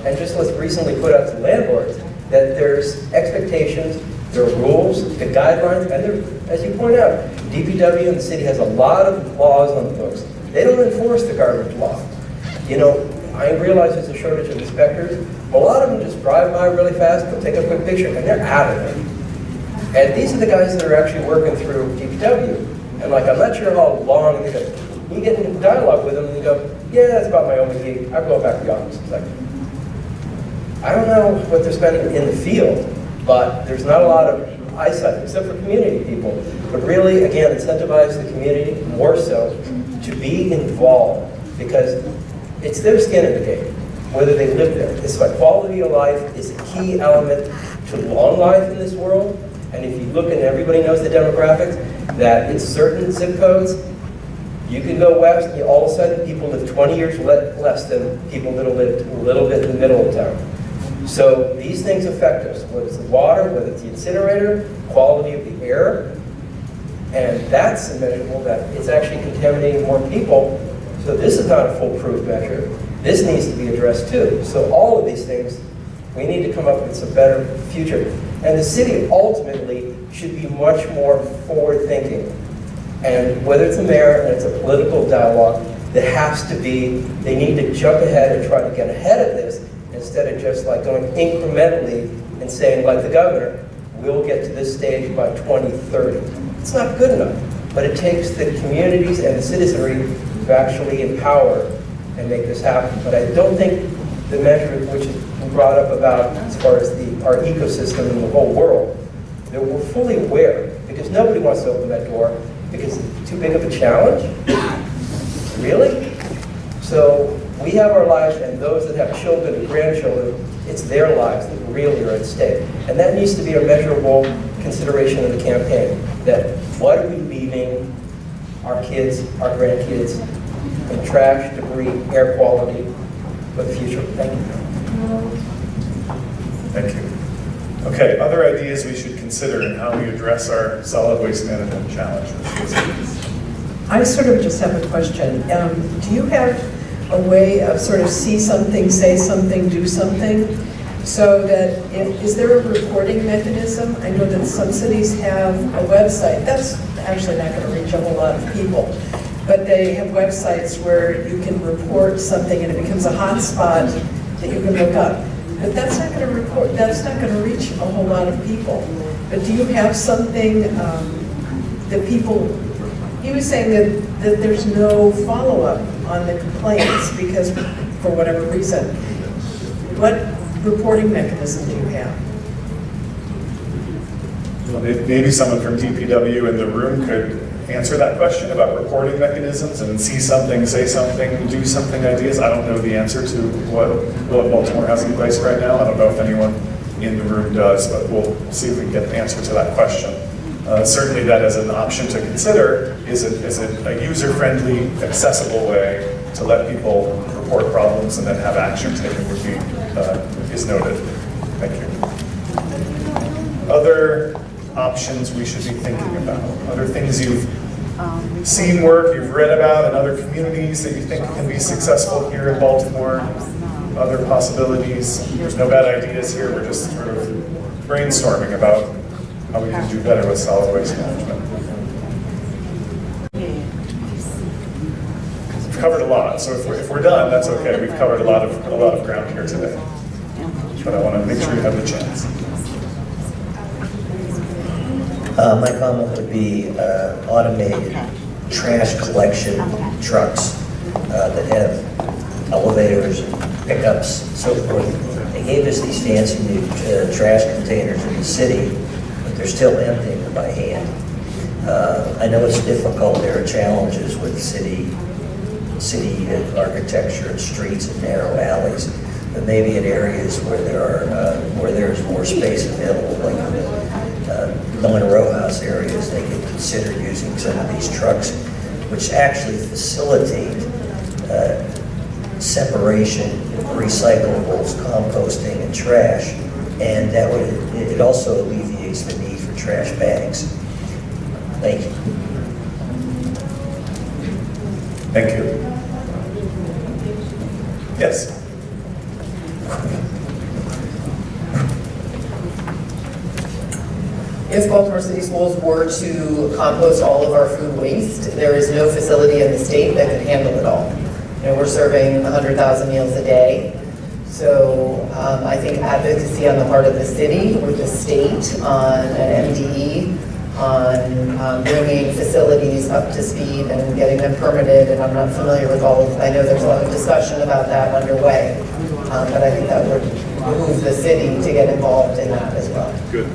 and just was recently put out to landlords, that there's expectations, there are rules, the guidelines, and there, as you point out, DPW and the city has a lot of laws on the books. They don't enforce the garbage law. You know, I realize there's a shortage of inspectors, but a lot of them just drive by really fast, they'll take a quick picture, and they're out of there. And these are the guys that are actually working through DPW. And like, I'm not sure how long, and they go, you get into dialogue with them, and you go, yeah, that's about my only gig, I'll go back to the office. It's like, I don't know what they're spending in the field, but there's not a lot of eyesight, except for community people. But really, again, incentivize the community more so to be involved, because it's their skin in the game, whether they live there. It's like quality of life is a key element to long life in this world. And if you look, and everybody knows the demographics, that in certain zip codes, you can go west, and all of a sudden people live 20 years less than people that have lived a little bit in the middle of town. So these things affect us, whether it's the water, whether it's the incinerator, quality of the air, and that's immeasurable, that it's actually contaminating more people. So this is not a foolproof measure. This needs to be addressed too. So all of these things, we need to come up with some better future. And the city ultimately should be much more forward-thinking. And whether it's the mayor and it's a political dialogue, there has to be, they need to jump ahead and try to get ahead of this, instead of just like going incrementally and saying, like the governor, we'll get to this stage by 2030. It's not good enough, but it takes the communities and the citizenry to actually empower and make this happen. But I don't think the measure which is brought up about as far as our ecosystem in the whole world, that we're fully aware, because nobody wants to open that door because it's too big of a challenge. Really? So we have our lives, and those that have children and grandchildren, it's their lives that really are at stake. And that needs to be a measurable consideration of the campaign, that what are we leaving our kids, our grandkids, in trash, debris, air quality for the future. Thank you. Thank you. Okay, other ideas we should consider in how we address our solid waste management challenges. I sort of just have a question. Do you have a way of sort of see something, say something, do something? So that, is there a reporting mechanism? I know that some cities have a website. That's actually not going to reach a whole lot of people. But they have websites where you can report something and it becomes a hot spot that you can look up. But that's not going to report, that's not going to reach a whole lot of people. But do you have something that people, he was saying that there's no follow-up on the complaints because, for whatever reason. What reporting mechanism do you have? Well, maybe someone from DPW in the room could answer that question about reporting mechanisms and see something, say something, do something ideas. I don't know the answer to what Baltimore has in place right now. I don't know if anyone in the room does, but we'll see if we can get the answer to that question. Certainly that as an option to consider is a user-friendly, accessible way to let people report problems and then have action taken would be, is noted. Thank you. Other options we should be thinking about? Other things you've seen work, you've read about in other communities that you think can be successful here in Baltimore? Other possibilities? There's no bad ideas here, we're just sort of brainstorming about how we can do better with solid waste management. We've covered a lot, so if we're done, that's okay. We've covered a lot of ground here today. But I want to make sure you have the chance. My comment would be automated trash collection trucks that have elevators, pickups, so forth. They gave us these fancy new trash containers in the city, but they're still emptying them by hand. I know it's difficult. There are challenges with city architecture and streets and narrow alleys, but maybe in areas where there's more space available, like in the row house areas, they could consider using some of these trucks, which actually facilitate separation of recyclables, composting, and trash, and that would it also alleviates the need for trash bags. Thank you. Thank you. Yes. if Baltimore City Schools were to compost all of our food waste, there is no facility in the state that could handle it all. You know, we're serving 100,000 meals a day. So I think advocacy on the part of the city or the state on an MDE, on bringing facilities up to speed and getting them permitted, and I'm not familiar with all of, I know there's a lot of discussion about that underway, but I think that would behoove the city to get involved in that as well. Good.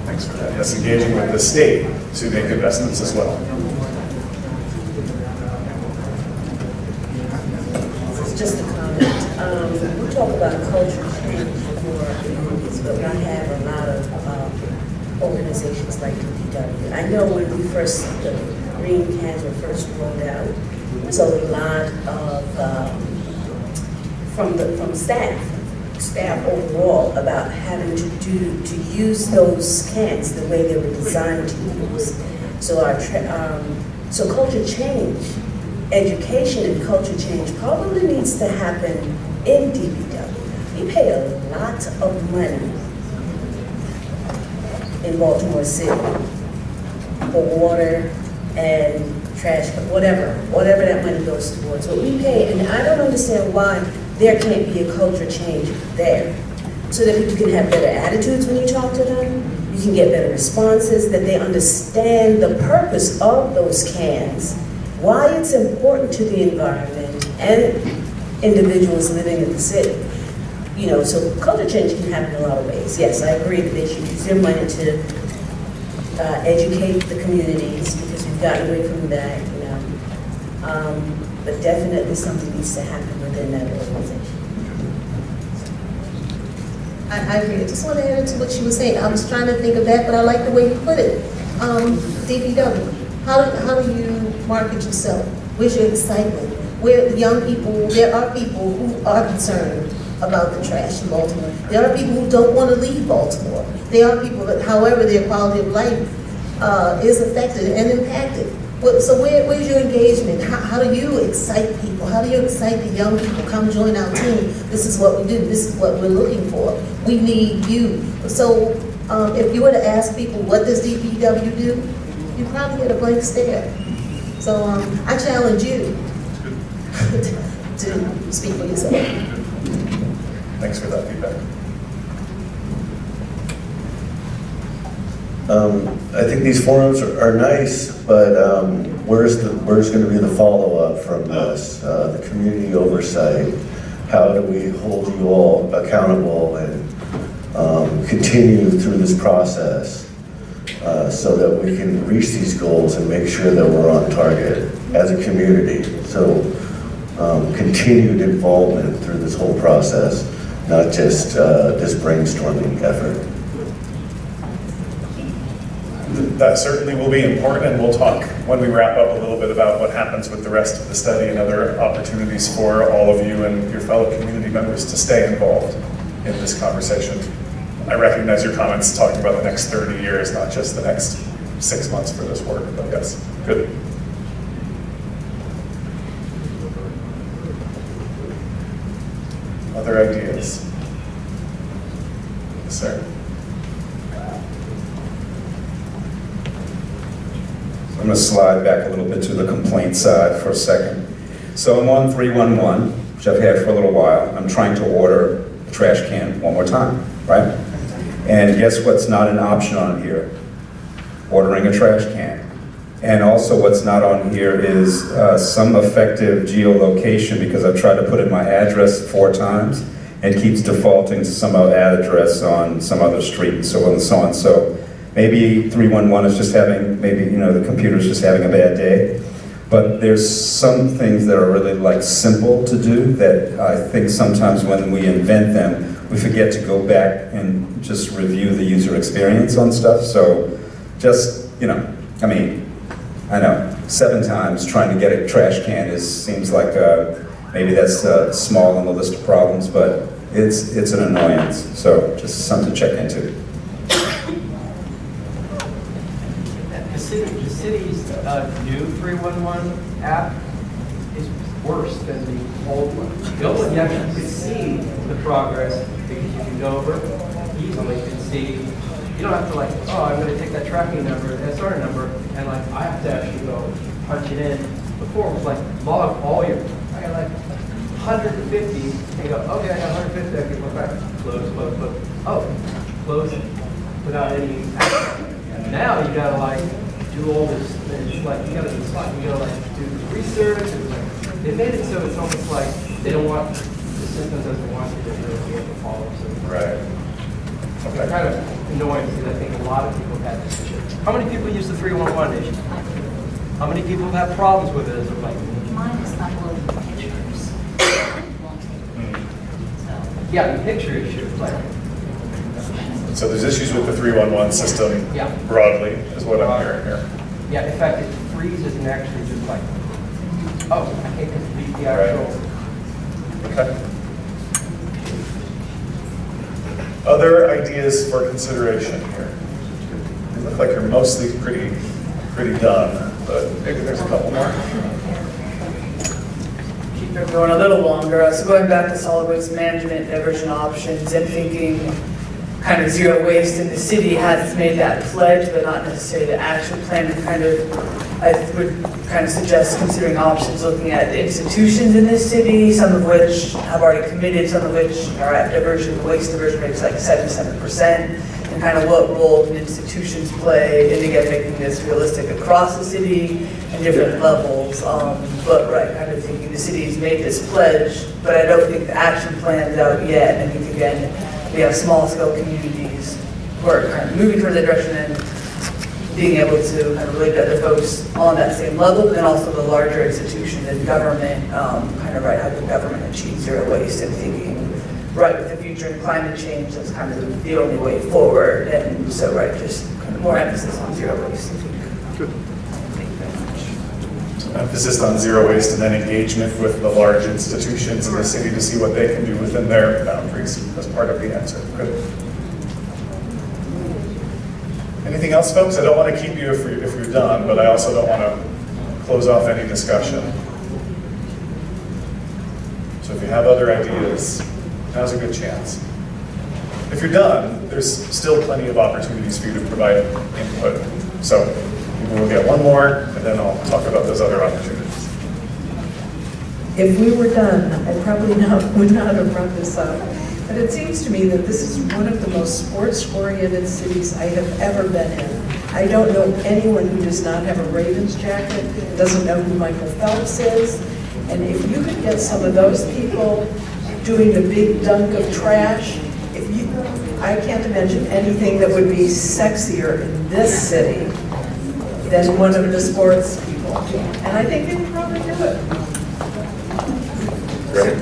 Thanks for that. Yes, engaging with the state to make investments as well. Just a comment. We talk about culture change for communities, but we have a lot of organizations like DPW. I know when we first, the green cans were first rolled out, there was a lot of, from staff overall about having to use those cans the way they were designed to use. So so culture change, education and culture change probably needs to happen in DPW. We pay a lot of money in Baltimore City for water and trash, whatever that money goes towards. But we pay, and I don't understand why there can't be a culture change there. So that people can have better attitudes when you talk to them, you can get better responses, that they understand the purpose of those cans, why it's important to the environment and individuals living in the city. You know, so culture change can happen in a lot of ways. Yes, I agree that they should use their money to educate the communities, because we've gotten away from that, you know. But definitely something needs to happen within that organization. I agree. I just want to add to what she was saying. I was trying to think of that, but I like the way you put it. DPW, how do you market yourself? Where's your excitement? Where the young people, there are people who are concerned about the trash in Baltimore. There are people who don't want to leave Baltimore. There are people that, however, their quality of life is affected and impacted. So where's your engagement? How do you excite people? How do you excite the young people? Come join our team. This is what we do. This is what we're looking for. We need you. So if you were to ask people, what does DPW do? You probably get a blank stare. So I challenge you to speak for yourself. Thanks for that feedback. I think these forums are nice, but where's going to be the follow-up from this? The community oversight. How do we hold you all accountable and continue through this process so that we can reach these goals and make sure that we're on target as a community? So continued involvement through this whole process, not just this brainstorming effort. That certainly will be important, and we'll talk when we wrap up a little bit about what happens with the rest of the study and other opportunities for all of you and your fellow community members to stay involved in this conversation. I recognize your comments talking about the next 30 years, not just the next 6 months for this work, but yes, good. Other ideas? Yes, sir. I'm going to slide back a little bit to the complaint side for a second. So I'm on 311, which I've had for a little while. I'm trying to order a trash can one more time, right? And guess what's not an option on here? Ordering a trash can. And also what's not on here is some effective geolocation, because I've tried to put in my address 4 times and keeps defaulting to some other address on some other street and so on and so on. So maybe 311 is just having, maybe, you know, the computer's just having a bad day. But there's some things that are really like simple to do that I think sometimes when we invent them, we forget to go back and just review the user experience on stuff. So just, you know, I mean, I know 7 times trying to get a trash can seems like maybe that's small on the list of problems, but it's an annoyance. So just something to check into. The city's new 311 app is worse than the old one. The old one, you actually could see the progress because you can go over. easily can see, you don't have to like, oh, I'm gonna take that tracking number, the SR number, and like, I have to actually go punch it in. Before it was like, log all your, I got like 150, and go, okay, I got 150, I can go back, close, close, close. Oh, close it without any action. And now you gotta like, do all this, it's like, you gotta do slide, you gotta like, do research, it's like, they made it so it's almost like, they don't want, the system doesn't want you to really be able to follow, so. Right. It's kind of annoying because I think a lot of people have this issue. How many people use the 311 issue? How many people have had problems with it as of like? Mine is not loading pictures. Yeah, the picture issue, like. So there's issues with the 311 system broadly, is what I'm hearing here. Yeah, in fact, it freezes and actually just like, oh, I can't complete the actual. Okay. Other ideas for consideration here? You look like you're mostly pretty done, but maybe there's a couple more. Keep it going a little longer. So going back to solid waste management, diversion options, and thinking kind of zero waste in the city has made that pledge, but not necessarily the action plan. And kind of, I would kind of suggest considering options, looking at institutions in this city, some of which have already committed, some of which are at waste diversion rates like 77%, and kind of what role can institutions play, and again, making this realistic across the city and different levels. But kind of thinking the city's made this pledge, but I don't think the action plan's out yet. And I think again, we have small scale communities who are kind of moving towards that direction and being able to kind of really get the folks on that same level, and also the larger institutions and government, how can government achieve zero waste, and thinking with the future and climate change, that's kind of the only way forward. And so just kind of more emphasis on zero waste. Good. Emphasis on zero waste and then engagement with the large institutions in the city to see what they can do within their boundaries as part of the answer. Good. Anything else, folks? I don't want to keep you if you're done, but I also don't want to close off any discussion. So if you have other ideas, now's a good chance. If you're done, there's still plenty of opportunities for you to provide input. So we'll get one more, and then I'll talk about those other opportunities. If we were done, I probably would not have brought this up. But it seems to me that this is one of the most sports-oriented cities I have ever been in. I don't know anyone who does not have a Ravens jacket, doesn't know who Michael Phelps is. And if you could get some of those people doing the big dunk of trash, I can't imagine anything that would be sexier in this city than one of the sports people. And I think they would probably do it. Great.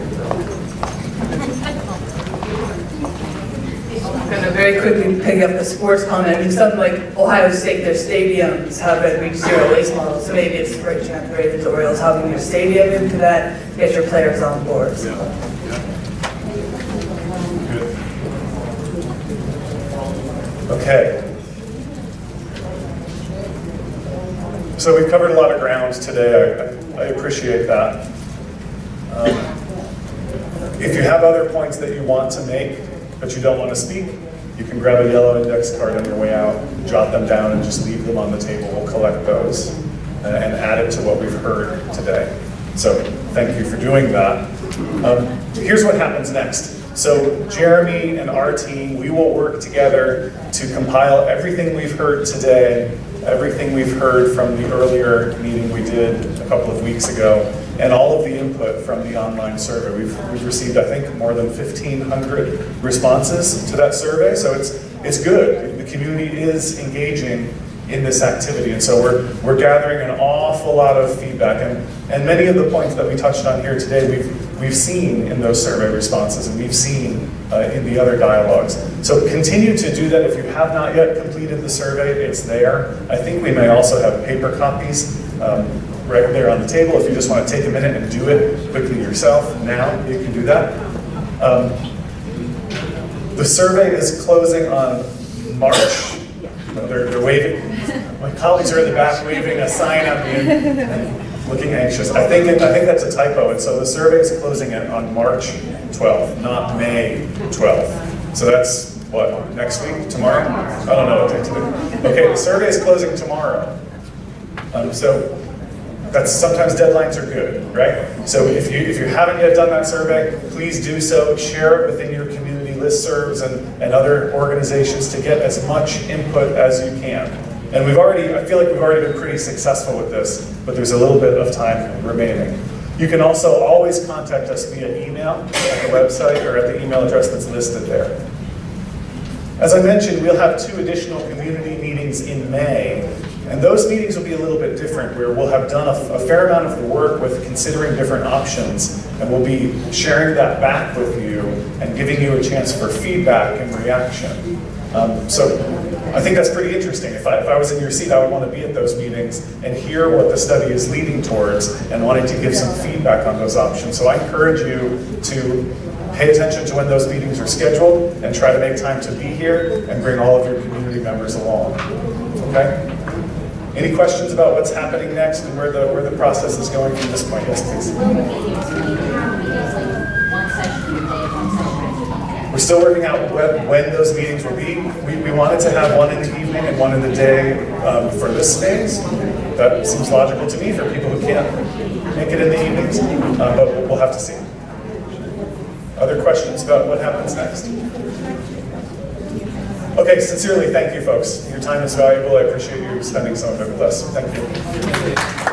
I'm going to very quickly pick up the sports comment. I mean, something like Ohio State, their stadiums have a reach zero waste model. So maybe it's reaching out to Ravens, Orioles, having your stadium into that, get your players on board. So. Okay. So we've covered a lot of ground today. I appreciate that. If you have other points that you want to make, but you don't want to speak, you can grab a yellow index card on your way out, jot them down, and just leave them on the table. We'll collect those and add it to what we've heard today. So thank you for doing that. Here's what happens next. So Jeremy and our team, we will work together to compile everything we've heard today, everything we've heard from the earlier meeting we did a couple of weeks ago, and all of the input from the online survey. We've received, I think, more than 1,500 responses to that survey, so it's good. The community is engaging in this activity, and so we're gathering an awful lot of feedback, and many of the points that we touched on here today we've seen in those survey responses, and we've seen in the other dialogues. So continue to do that. If you have not yet completed the survey, it's there. I think we may also have paper copies right there on the table. If you just want to take a minute and do it quickly yourself now, you can do that. The survey is closing on March. They're waving. My colleagues are in the back waving a sign at me, looking anxious. I think that's a typo, and so the survey is closing on March 12th, not May 12th. So that's what, next week, tomorrow? I don't know what day today. Okay, the survey is closing tomorrow. So that's, sometimes deadlines are good, right? So if you haven't yet done that survey, please do so. Share it within your community listservs and other organizations to get as much input as you can. And I feel like we've already been pretty successful with this, but there's a little bit of time remaining. You can also always contact us via email at the website or at the email address that's listed there. As I mentioned, we'll have 2 additional community meetings in May, and those meetings will be a little bit different, where we'll have done a fair amount of the work with considering different options, and we'll be sharing that back with you and giving you a chance for feedback and reaction. So I think that's pretty interesting. If I was in your seat, I would want to be at those meetings and hear what the study is leading towards and wanting to give some feedback on those options. So I encourage you to pay attention to when those meetings are scheduled and try to make time to be here and bring all of your community members along. Okay? Any questions about what's happening next and where the process is going from this point? Yes, please. We're still working out when those meetings will be. We wanted to have one in the evening and one in the day for this phase. That seems logical to me for people who can't make it in the evenings, but we'll have to see. Other questions about what happens next? Okay, sincerely, thank you, folks. Your time is valuable. I appreciate you spending some of it with us. Thank you.